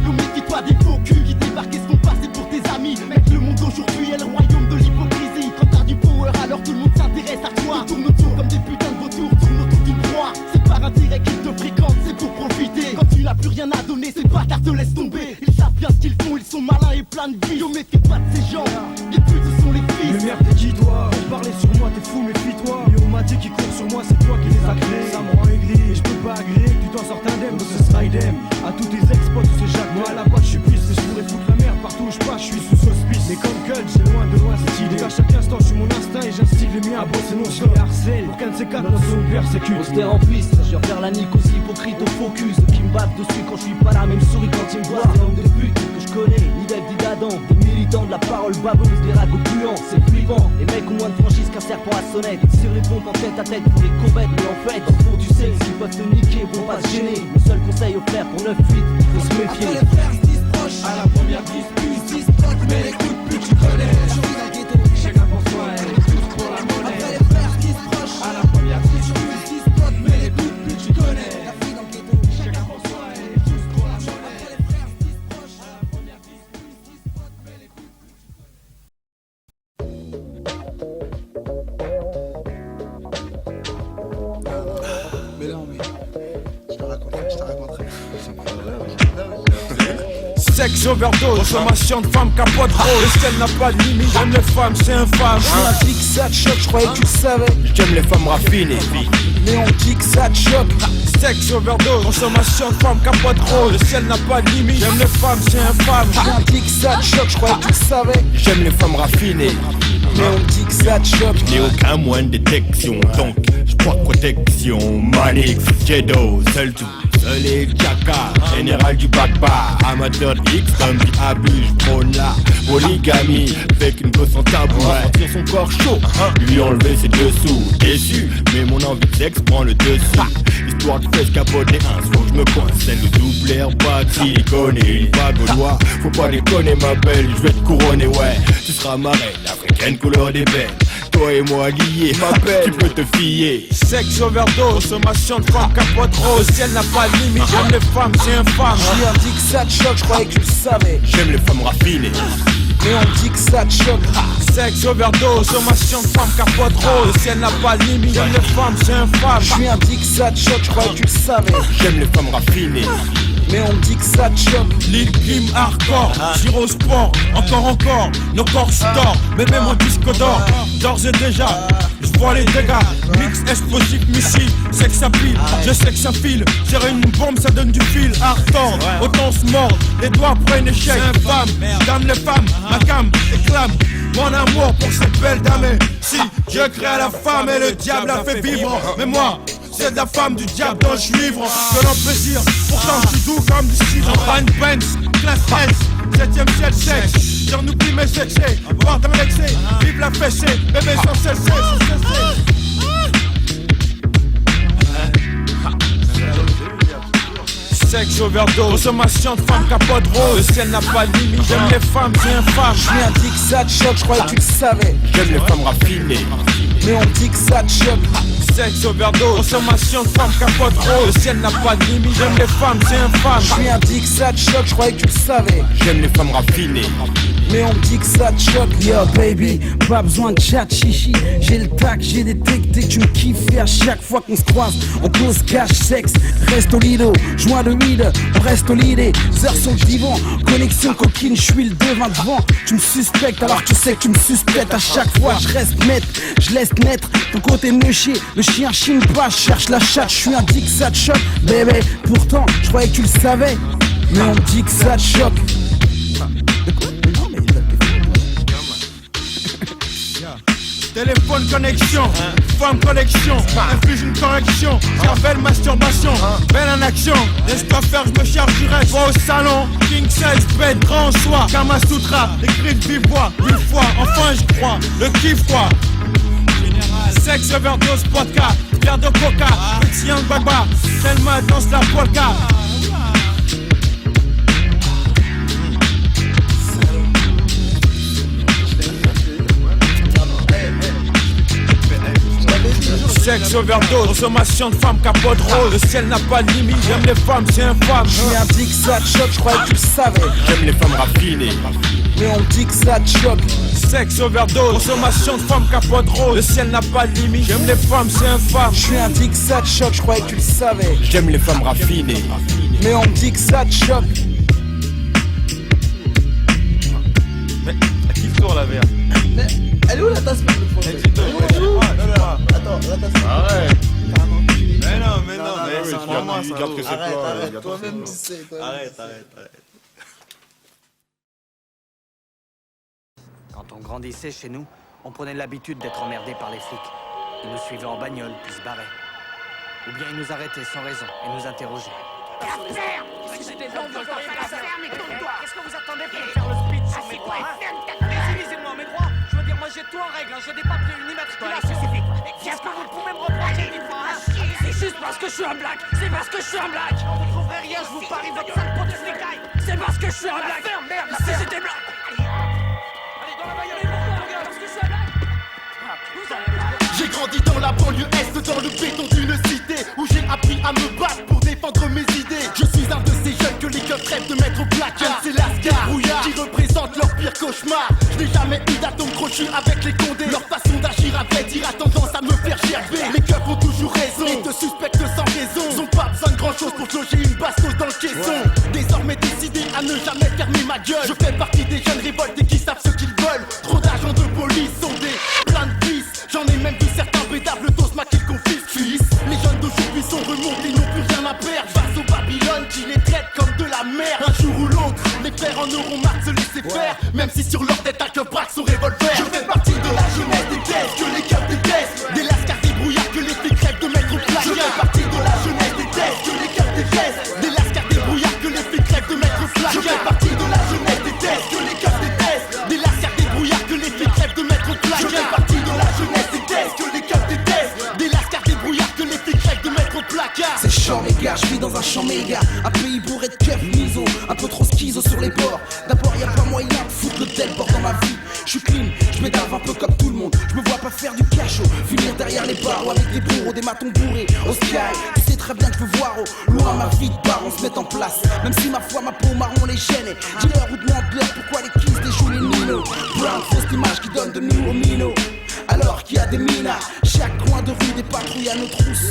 Nous méfie-toi des faux culs qui débarquent et se font passer pour tes amis. Mec, le monde d'aujourd'hui est le royaume de l'hypocrisie. Quand t'as du power, alors tout le monde s'intéresse à toi. Ils tournent autour comme des putains de vautours, tournent autour d'une proie. C'est par intérêt qu'ils te fréquentent, c'est pour profiter. Quand tu n'as plus rien à donner, ces bâtards te laissent tomber. Ils savent bien ce qu'ils font, ils sont malins et plein de vie. Yo, méfie pas de ces gens, les putes ce sont les fils. Mais merde, t'es qui toi? Pour parler sur moi, t'es fou, méfie-toi. Yo, m'a dit qui court sur moi, c'est toi qui les as créés. Ça me rend aigri, et je peux pas agréer que tu t'en sortes indemne. Ce sera idem, à tous tes ex-potes, tous ces jacques. Moi à la boîte, je suis pisse, et je pourrais foutre la merde partout où je passe, je suis sous hospice. Mais comme Cut, j'ai loin de loin cette idée. À chaque instant, je suis mon instinct et j'instille les miens. Ah bon, sinon je les harcèle. Pour qu'un de ces quatre, notre zone persécute. Poster en piste, je refaire la nique aussi hypocrite au focus. Qui me battent dessus quand je suis pas là, même souris quand ils me voient. C'est l'homme de pute que je connais, ni d'El d'Adam. Des militants de la parole baveuse, des ragots puants, c'est flippant. Les mecs ont moins de franchise qu'un serpent à sonnette. Sur les pompes en tête à tête pour les combattre. Mais en fait, dans le fond, tu sais, s'ils peuvent te niquer, vont pas se gêner. Le seul conseil aux frères pour 9-8, faut se méfier. Après les frères se disent proches, à la première crise plus 10 potes, mais écoute plus tu connais. La vie dans le ghetto, chacun pour soi et tous pour la monnaie. Après les frères se disent proches, à la première crise plus 10 potes, mais écoute plus tu connais. La vie dans le ghetto, chacun pour soi et tous pour la monnaie. Après les frères se disent proches, à la première crise plus 10 potes, mais écoute plus tu connais. Mais non, mais je te raconterai. Sex overdose, consommation de femmes capote rose. Le ciel n'a pas de limite, j'aime les femmes, c'est infâme. On dit que ça te choque, je croyais que tu le savais. J'aime les femmes raffinées. Mais on dit que ça te choque. Sex overdose, consommation de femmes capote rose. Le ciel n'a pas de limite, j'aime les femmes, c'est infâme. On dit que ça te choque, je croyais que tu le savais. J'aime les femmes raffinées. Mais on dit que ça te choque. Je n'ai aucun moyen de détection, donc je porte protection. Manix, Jedo, seul tout. Seul et Chaka, général du backbar. Amateur X, comme abus, je prône la Polygamie, fait qu'une go sans tabou, sentir son corps chaud, lui enlever ses dessous. Déçu, mais mon envie de sexe prend le dessus. Histoire de fesse capoter un soir, je me coince. Celle de double air, pas silicone et une bague au doigt. Faut pas déconner ma belle, je vais te couronner, ouais. Tu seras ma reine, l'africaine couleur des belles. Toi et moi liés, ma belle, tu peux te fier. Sexe overdose, consommation de femmes capote rose. Si elle n'a pas de limite, j'aime les femmes, c'est infâme. J'ai un dit que ça te choque, je croyais que tu le savais. J'aime les femmes raffinées. Mais on dit que ça te choque. Sexe overdose, consommation de femmes capote rose. Si elle n'a pas de limite, j'aime les femmes, c'est infâme. Je lui ai dit que ça te choque, je croyais que tu le savais. J'aime les femmes raffinées. Mais on me dit que ça te choque. Lil Kim hardcore, Giro Sport, encore, nos corps s'endorment, mais même au disque d'or, d'ores et déjà, je vois les dégâts, mix explosif, missile, sexe à pile, je sais que ça file, tirer une bombe ça donne du fil, hardcore, autant se mordre, les doigts après un échec, femme, dame les femmes, ma cam, éclame, mon amour pour cette belle dame, si je crée la femme et le diable la fait vivre, mais moi, c'est de la femme du diable dont je suis ivre. Que l'on plaisir, pourtant je suis doux comme du cidre. Une Benz, classe S, 7ème ciel sexe. J'en oublie mes excès, voir dans l'excès. Vive la fessée, bébé sans cesser, Sexe overdose, consommation de femmes capote rose. Si elle n'a pas de limite, j'aime les femmes, c'est infâme. Je lui ai dit que ça te choque, je croyais que tu le savais. J'aime les femmes raffinées. Mais on dit que ça te choque. Sexe overdose, consommation de femmes capote rose. Si elle n'a pas de limite, j'aime les femmes, c'est infâme. Je lui ai dit que ça te choque, je croyais que tu le savais. J'aime les femmes raffinées. Mais on me dit que ça te choque. Yo baby, pas besoin de chat chichi. J'ai le tac, j'ai détecté que tu me kiffes. Et à chaque fois qu'on se croise, on cause cash, sexe. Reste au lido, joint de weed, on reste au lit. Heures sur le divan, connexion coquine, je suis le devant. Tu me suspectes alors tu sais que tu me suspectes. À chaque fois je reste net, je laisse naître ton côté neuchier. Le chien chine pas, je cherche la chatte. Je suis un dit que ça te choque, bébé. Pourtant, je croyais que tu le savais. Mais on me dit que ça te choque. Téléphone connexion, femme connexion, inflige une correction, j'appelle masturbation, belle en action, laisse-toi faire, je me charge du reste, va au salon, king size, bed, grand soir, Kama Sutra, écrit de vive voix, 1000 fois, enfin je crois, le kiff quoi. Sexe overdose, vodka, verre de coca, petit young baba, tellement danse la polka. Sexe overdose, consommation de femmes capote rose. Le ciel n'a pas de limite, j'aime les femmes, c'est infâme. Je lui ai dit que ça te choque, je croyais que tu le savais. J'aime les femmes raffinées. Mais on me dit que ça te choque. Sexe overdose, consommation de femmes capote rose. Le ciel n'a pas de limite, j'aime les femmes, c'est infâme. Je lui ai dit que ça te choque, je croyais que tu le savais. J'aime les femmes raffinées. Mais on me dit que ça te choque. Mais à qui sort la verre? Mais elle est où la tasse? Attends, la tasse. Arrête. Mais non, regarde que c'est pas. Toi-même tu sais. Arrête. Quand on grandissait chez nous, on prenait l'habitude d'être emmerdé par les flics. Ils nous suivaient en bagnole, puis se barraient. Ou bien ils nous arrêtaient sans raison et nous interrogeaient. Qu'est-ce que vous attendez pour faire le speech sur mes droits? Utilisez-moi mes droits. Je veux dire, moi j'ai tout en règle, j'ai des papiers, une immatriculation. Qu'est-ce que vous pouvez me reprocher, dites-moi? C'est juste parce que je suis un black. C'est parce que je suis un black. Vous trouverez rien, je vous parie votre sale pot de flicaille. C'est parce que je suis un black. Merde, si j'étais black. Allez, dans la bagnole, parce que je suis un black. J'ai grandi dans la banlieue est, dans le béton d'une cité où j'ai appris à me battre pour défendre mes idées. Je suis un de ces jeunes que les keufs rêvent de mettre au placard. C'est l'ascar qui représente leur pire cauchemar. Je n'ai jamais eu d'atome crochu avec les condés. Leur façon d'agir avait dire a tendance à me faire gerber. Les keufs ont toujours raison et te suspectent sans raison. Ils ont pas besoin de grand chose pour te loger une bastos dans le caisson. Désormais décidé à ne jamais fermer ma gueule. Je fais partie des jeunes révoltés qui savent ce qu'ils veulent. Trop d'agents de police sont des plein de fils. J'en ai même vu certains bédables tous maqués qu'on fils. Les jeunes d'aujourd'hui sont remontés, n'ont plus rien à perdre face aux Babylone qui les traitent comme de la merde. Un jour ou l'autre, les pères en auront marre de se laisser faire. Même si sur leur tête un keuf braque son revolver. Je fais partie de la jeunesse des tests que les keufs détestent. Des lascars, des brouillards que les flics rêvent de mettre au placard. Je fais partie de la jeunesse des tests que les keufs détestent. Des lascars, des brouillards que les flics rêvent de mettre au placard. Je fais partie de la jeunesse des tests que les keufs détestent. les gars, un pays bourré de keufs miso, un peu trop schizo sur les bords. D'abord y'a pas moyen de foutre le tel-bord dans ma vie. J'suis clean, j'm'énerve un peu comme tout le monde. J'me vois pas faire du cachot, finir derrière les barreaux avec des bourreaux, des matons bourrés au sky. Tu sais très bien que je veux voir au loin ma vie de baron se met en place. Même si ma foi, ma peau marron les gêne. Dis-leur ou demande-leur pourquoi les kids déjouent les Nino. Brown, fausse image qui donne de nous aux minots. Alors qu'il y a des minards, chaque coin de rue des patrouilles à nos trousses.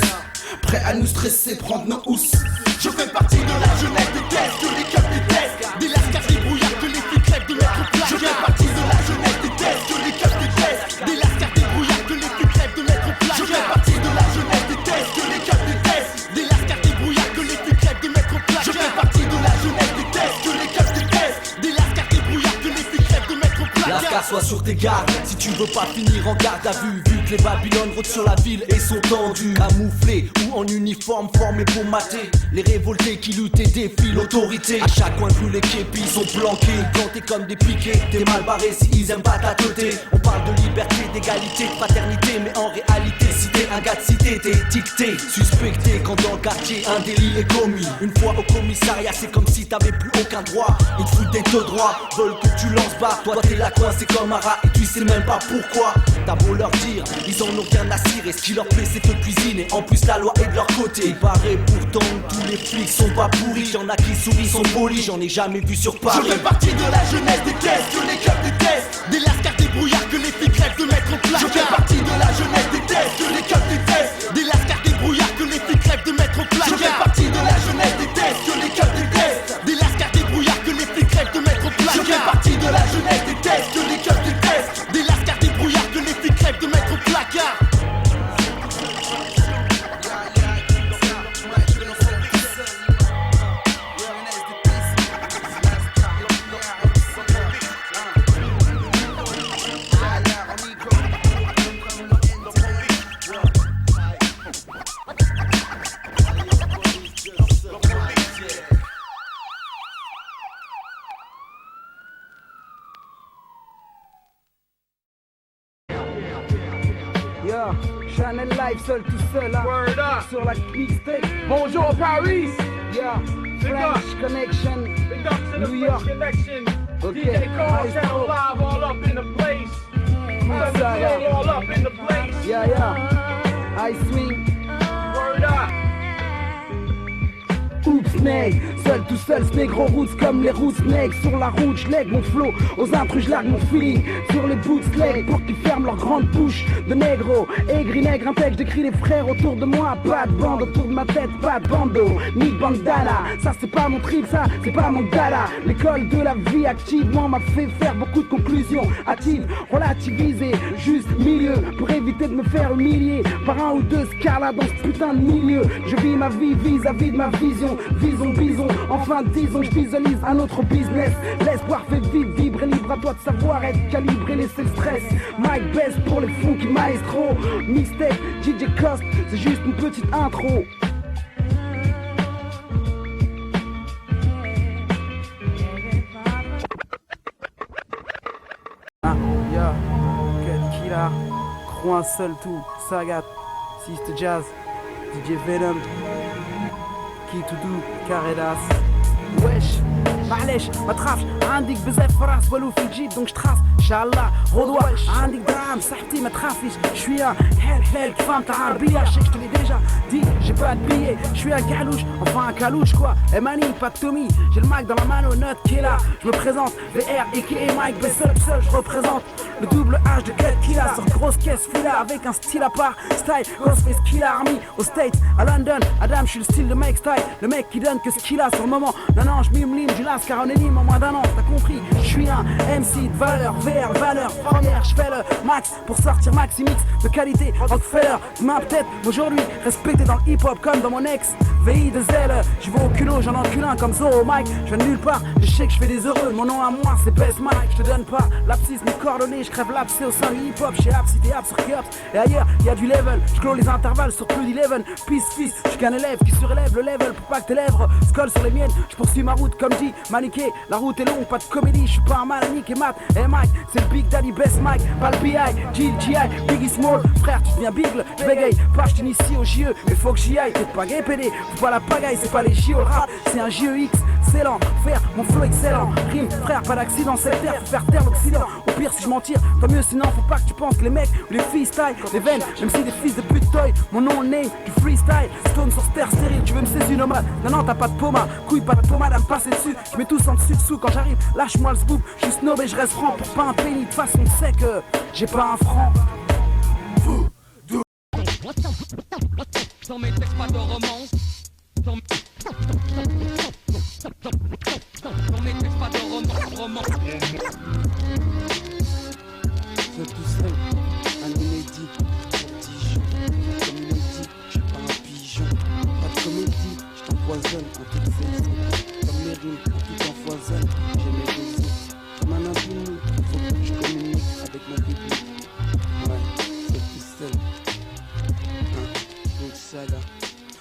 Prêts à nous stresser, prendre nos housses. Je fais partie de la jeunesse des tests, que les keufs détestent. Des lascars, des brouillards, que les filles crèvent de mettre au placard. Je fais partie de la jeunesse des tests, que les keufs détestent. Des lascars, des brouillards, que les filles crèvent de mettre au placard. Je fais partie de la jeunesse des tests, que les keufs détestent. Des lascars, des brouillards, que les filles crèvent de mettre au placard. Je fais partie de la jeunesse des tests, que les keufs détestent. Des lascars, des brouillards, que les filles crèvent de mettre au placard. Lascar, sois sur tes gardes, si tu veux pas finir en garde à vue. Vu que les Babylone rôdent sur la ville et sont tendus, camouflés ou en uniforme formés pour mater les révoltés qui luttent et défient l'autorité. À chaque coin de rue les képis sont planqués, plantés comme des piquets. T'es mal barré si ils aiment pas ta côté. On parle de liberté, d'égalité, de fraternité, mais en réalité si t'es un gars de cité t'es dicté, suspecté quand dans le quartier un délit est commis. Une fois au commissariat c'est comme si t'avais plus aucun droit. Ils te foutent des deux droits, veulent que tu lances bas. Toi t'es là coincé comme un rat et tu sais même pas pourquoi. T'as beau leur dire, ils en ont rien à cirer. Ce qui leur plaît c'est de cuisiner, en plus la loi est de leur côté. Il paraît pourtant que tous les flics sont pas pourris. Y'en a qui sourient, sont polis, j'en ai jamais vu sur Paris. Je fais partie de la jeunesse des tests, que les keufs détestent. Des lascars, des brouillards, que les filles crèvent de mettre au placard. Je fais partie de la jeunesse des tests, que les keufs détestent. Des lascars, des brouillards, que les filles crèvent de mettre au placard. Je fais partie de la jeunesse des tests, que les keufs détestent. Des lascars, des brouillards, que les filles crèvent de mettre au placard. Je fais partie de la jeunesse des tests, que les keufs détestent. Des lascars, des brouillards, que les filles crèvent de mettre au placard. Chanel live seul tout seul là. Word up. Sur la mixtape. Bonjour Paris. Yeah. Big up. French Connection. Big up to the New French York. Connection. Okay. DJ Carl Nice. Channel live all up in the place. Saga. All up in the place. Yeah. I swing. Word up. Oups, nègre, seul tout seul, ce négro roots comme les roots nègres. Sur la route, j'lègue mon flow, aux intrus j'largue mon feeling. Sur les bootlegs, pour qu'ils ferment leur grande bouche de négro. Aigri nègre, intègre, j'écris les frères autour de moi. Pas de bande autour de ma tête, pas de bandeau, ni bandana. Ça c'est pas mon trip, ça c'est pas mon gala. L'école de la vie activement m'a fait faire beaucoup de conclusions hâtives, relativiser, juste milieu, pour éviter de me faire humilier par un ou deux scars dans ce putain de milieu. Je vis ma vie vis-à-vis de ma vision. Visons, bison, enfin disons, je visualise un autre business. L'espoir fait vivre, vibrer, libre à toi de savoir être calibré, laisser le stress. Mike Best pour les funky maestro. Mixtape, DJ Cost, c'est juste une petite intro. Yeah, Cut Killer, Croix seul tout, Sagat, Sister Jazz, DJ Venom. To do Caredas. Wesh, معليش ما تخافش عندك بزاف فراس والو في الجيب دونك تخاف ان شاء الله غدوة عندك دراهم صاحبتي ما تخافيش شوية حال حال كفام تاع عربية شيك تولي ديجا دي جي با de billet شوية كالوش enfin un calouche quoi et mani pas de Tommy j'ai le mic dans la mano note qui est là je me présente VR aka Mike Bessel seul je représente le double H de Cut Killer sur grosse caisse fila avec un style à part style Ghostface Killer Army au States à London Adam je suis le style de mec style le mec qui donne que ce qu'il a sur le moment non je mime lime du car on est libre en moins d'un an, t'as compris. Je suis un MC de valeur, VR, valeur première. Je fais le max pour sortir maximix de qualité. Rockefeller, demain peut-être, aujourd'hui respecté dans le hip-hop comme dans mon ex. VI de zèle, j'y vais au culot, j'en encule un comme Zorro Mike. Je viens de nulle part, je sais que je fais des heureux. Mon nom à moi c'est Best Mike, je te donne pas l'abscisse, mes coordonnées. Je crève l'abcès au sein du hip-hop, chez Abs, cité Abs sur Kiops. Et ailleurs, y a du level, je clôt les intervalles sur plus d'11. Peace, fils, je suis qu'un élève qui surélève le level pour pas que tes lèvres se collent sur les miennes. Je poursuis ma route comme dit Maniqué, la route est longue, pas de comédie, je suis pas un malanique et mat. Et Mike, c'est le Big Daddy Best Mike, pas le BI, GI, Biggie Small. Frère, tu deviens Bigle, je bégaye, pas je t'initie au JE, mais faut que j'y aille, t'es pas gay PD. C'est pas la pagaille, c'est pas les JO, le rap, c'est un GEX. Excellent, faire mon flow excellent. Rime, frère, pas d'accident, c'est terre, faut faire taire l'Occident. Au pire, si je m'en tire, tant mieux, sinon faut pas que tu penses que les mecs ou les filles style, les veines, même si des fils de pute toy. Mon nom est du freestyle, stone sur terre stérile, tu veux me saisir nomade. Non, t'as pas de poma, couille, pas de pommade à me passer dessus. Je mets tous en dessous quand j'arrive, lâche-moi le scoop. Je suis snob et je reste franc pour pas un penny. De toute façon, c'est que j'ai pas un franc. Dans mes textes, pas de romance. Dans mes textes, pas de romance. Je tout seul, un inédit, petit comme il dit, je suis pas un pigeon. Pas de comédie, je t'empoisonne en toute saison. Comme mes rimes, tout empoisonne, j'ai mes raisons. Comme un infini, faut que je communique avec mon public. Ouais, je tout seul. Donc ça là.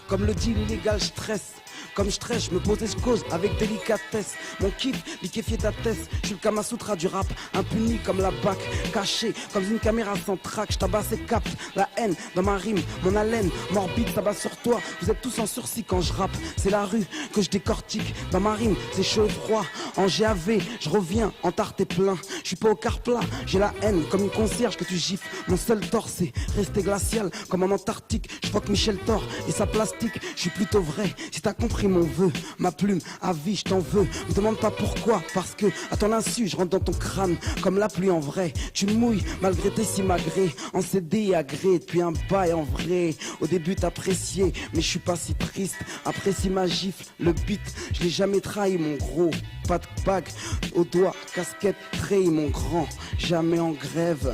Comme le deal illégal, je stresse. Comme je trèche, je me pose et je cause avec délicatesse. Mon kiff, liquéfier ta tête. Je suis le Kamasutra du rap, impuni comme la BAC. Caché comme une caméra sans track. Je tabasse et capte la haine dans ma rime. Mon haleine morbide s'abat sur toi. Vous êtes tous en sursis quand je rappe. C'est la rue que je décortique. Dans ma rime, c'est chaud et froid. En GAV, je reviens en tarte et plein. Je suis pas au quart plat, j'ai la haine comme une concierge que tu gifles. Mon seul tort, c'est rester glacial comme en Antarctique. Je vois que Michel Thor et sa plastique. Je suis plutôt vrai. Si t'as compris mon vœu, ma plume à vie, je t'en veux. Me demande pas pourquoi, parce que à ton insu, je rentre dans ton crâne comme la pluie en vrai. Tu mouilles malgré tes simagrées, en CD et agré, depuis un bail en vrai. Au début t'appréciais, mais je suis pas si triste. Apprécie ma gifle, le beat, je l'ai jamais trahi mon gros. Pas de bague au doigt, casquette, treille mon grand. Jamais en grève,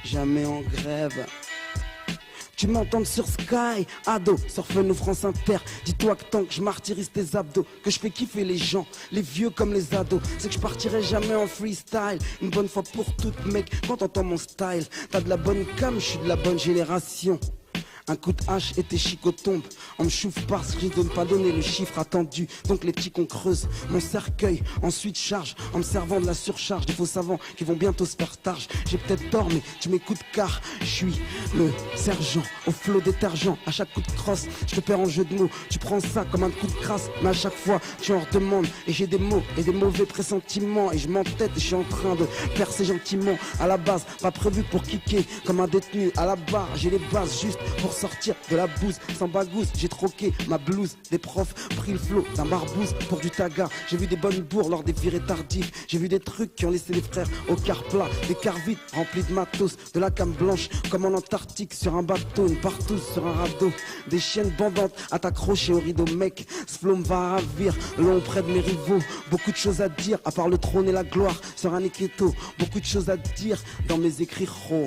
jamais en grève. Tu m'entends sur Sky, ado, surfe-nous France Inter. Dis-toi que tant que je martyrise tes abdos, que je fais kiffer les gens, les vieux comme les ados, c'est que je partirai jamais en freestyle. Une bonne fois pour toutes, mec, quand t'entends mon style, t'as de la bonne cam, je suis de la bonne génération. Un coup de hache et tes chicots tombent. On me chouffe parce que je donne pas donner le chiffre attendu. Donc les petits qu'on creuse mon cercueil, ensuite charge en me servant de la surcharge des faux savants qui vont bientôt se faire targe. J'ai peut-être tort mais tu m'écoutes car je suis le sergent au flot détergent. À chaque coup de crosse, je te perds en jeu de mots. Tu prends ça comme un coup de crasse, mais à chaque fois tu en redemandes. Et j'ai des mots et des mauvais pressentiments. Et je m'entête et je suis en train de percer gentiment. À la base, pas prévu pour kicker comme un détenu. À la barre, j'ai les bases juste pour sortir de la bouse, sans bagousse, j'ai troqué ma blouse des profs, pris le flot d'un barbouze pour du taga. J'ai vu des bonnes bourres lors des virées tardives. J'ai vu des trucs qui ont laissé les frères au quart plat, des quarts vides remplis de matos, de la came blanche comme en Antarctique sur un bateau, une partouze sur un radeau, des chiennes bandantes à t'accrocher au rideau, mec. Ce flow me va ravir, long près de mes rivaux. Beaucoup de choses à dire, à part le trône et la gloire sur un écriteau. Beaucoup de choses à dire dans mes écrits raw.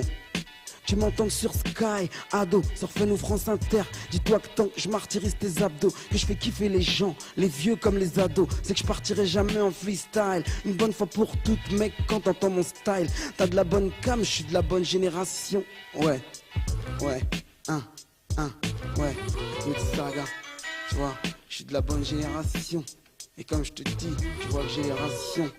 Tu m'entends sur Sky, ado, surfe-nous France Inter. Dis-toi que tant que je martyrise tes abdos, que je fais kiffer les gens, les vieux comme les ados, c'est que je partirai jamais en freestyle. Une bonne fois pour toutes, mec, quand t'entends mon style, t'as de la bonne cam, je suis de la bonne génération. Ouais, ouais, ouais, écoute ça, gars, tu vois, je suis de la bonne génération. Et comme je te dis, tu vois que j'ai les rations.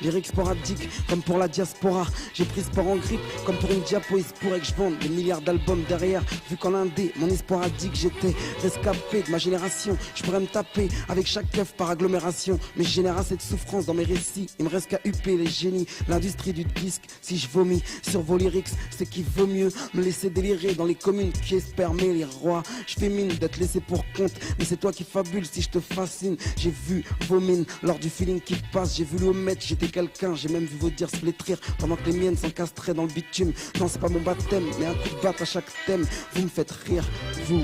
Lyrique sporadique, comme pour la diaspora. J'ai pris sport en grippe, comme pour une diapo. Il se pourrait que je vende des milliards d'albums derrière. Vu qu'en indé, mon espoir a dit que j'étais rescapé de ma génération. Je pourrais me taper avec chaque keuf par agglomération. Mais je génère assez de souffrance dans mes récits. Il me reste qu'à huper les génies. L'industrie du disque, si je vomis sur vos lyrics, c'est qu'il vaut mieux me laisser délirer dans les communes qui espèrent les rois. Je fais mine d'être laissé pour compte, mais c'est toi qui fabules si je te fascine. J'ai vu vos mines lors du feeling qui passe. J'ai vu l'omètre, j'étais quelqu'un, j'ai même vu vos dires se flétrir pendant que les miennes s'encastraient dans le bitume. Non, c'est pas mon baptême, mais un coup de batte à chaque thème. Vous me faites rire, vous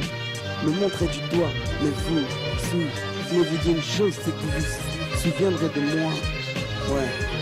me montrez du doigt, mais vous, souvenez-vous d'une chose, c'est que vous vous souviendrez de moi. Ouais.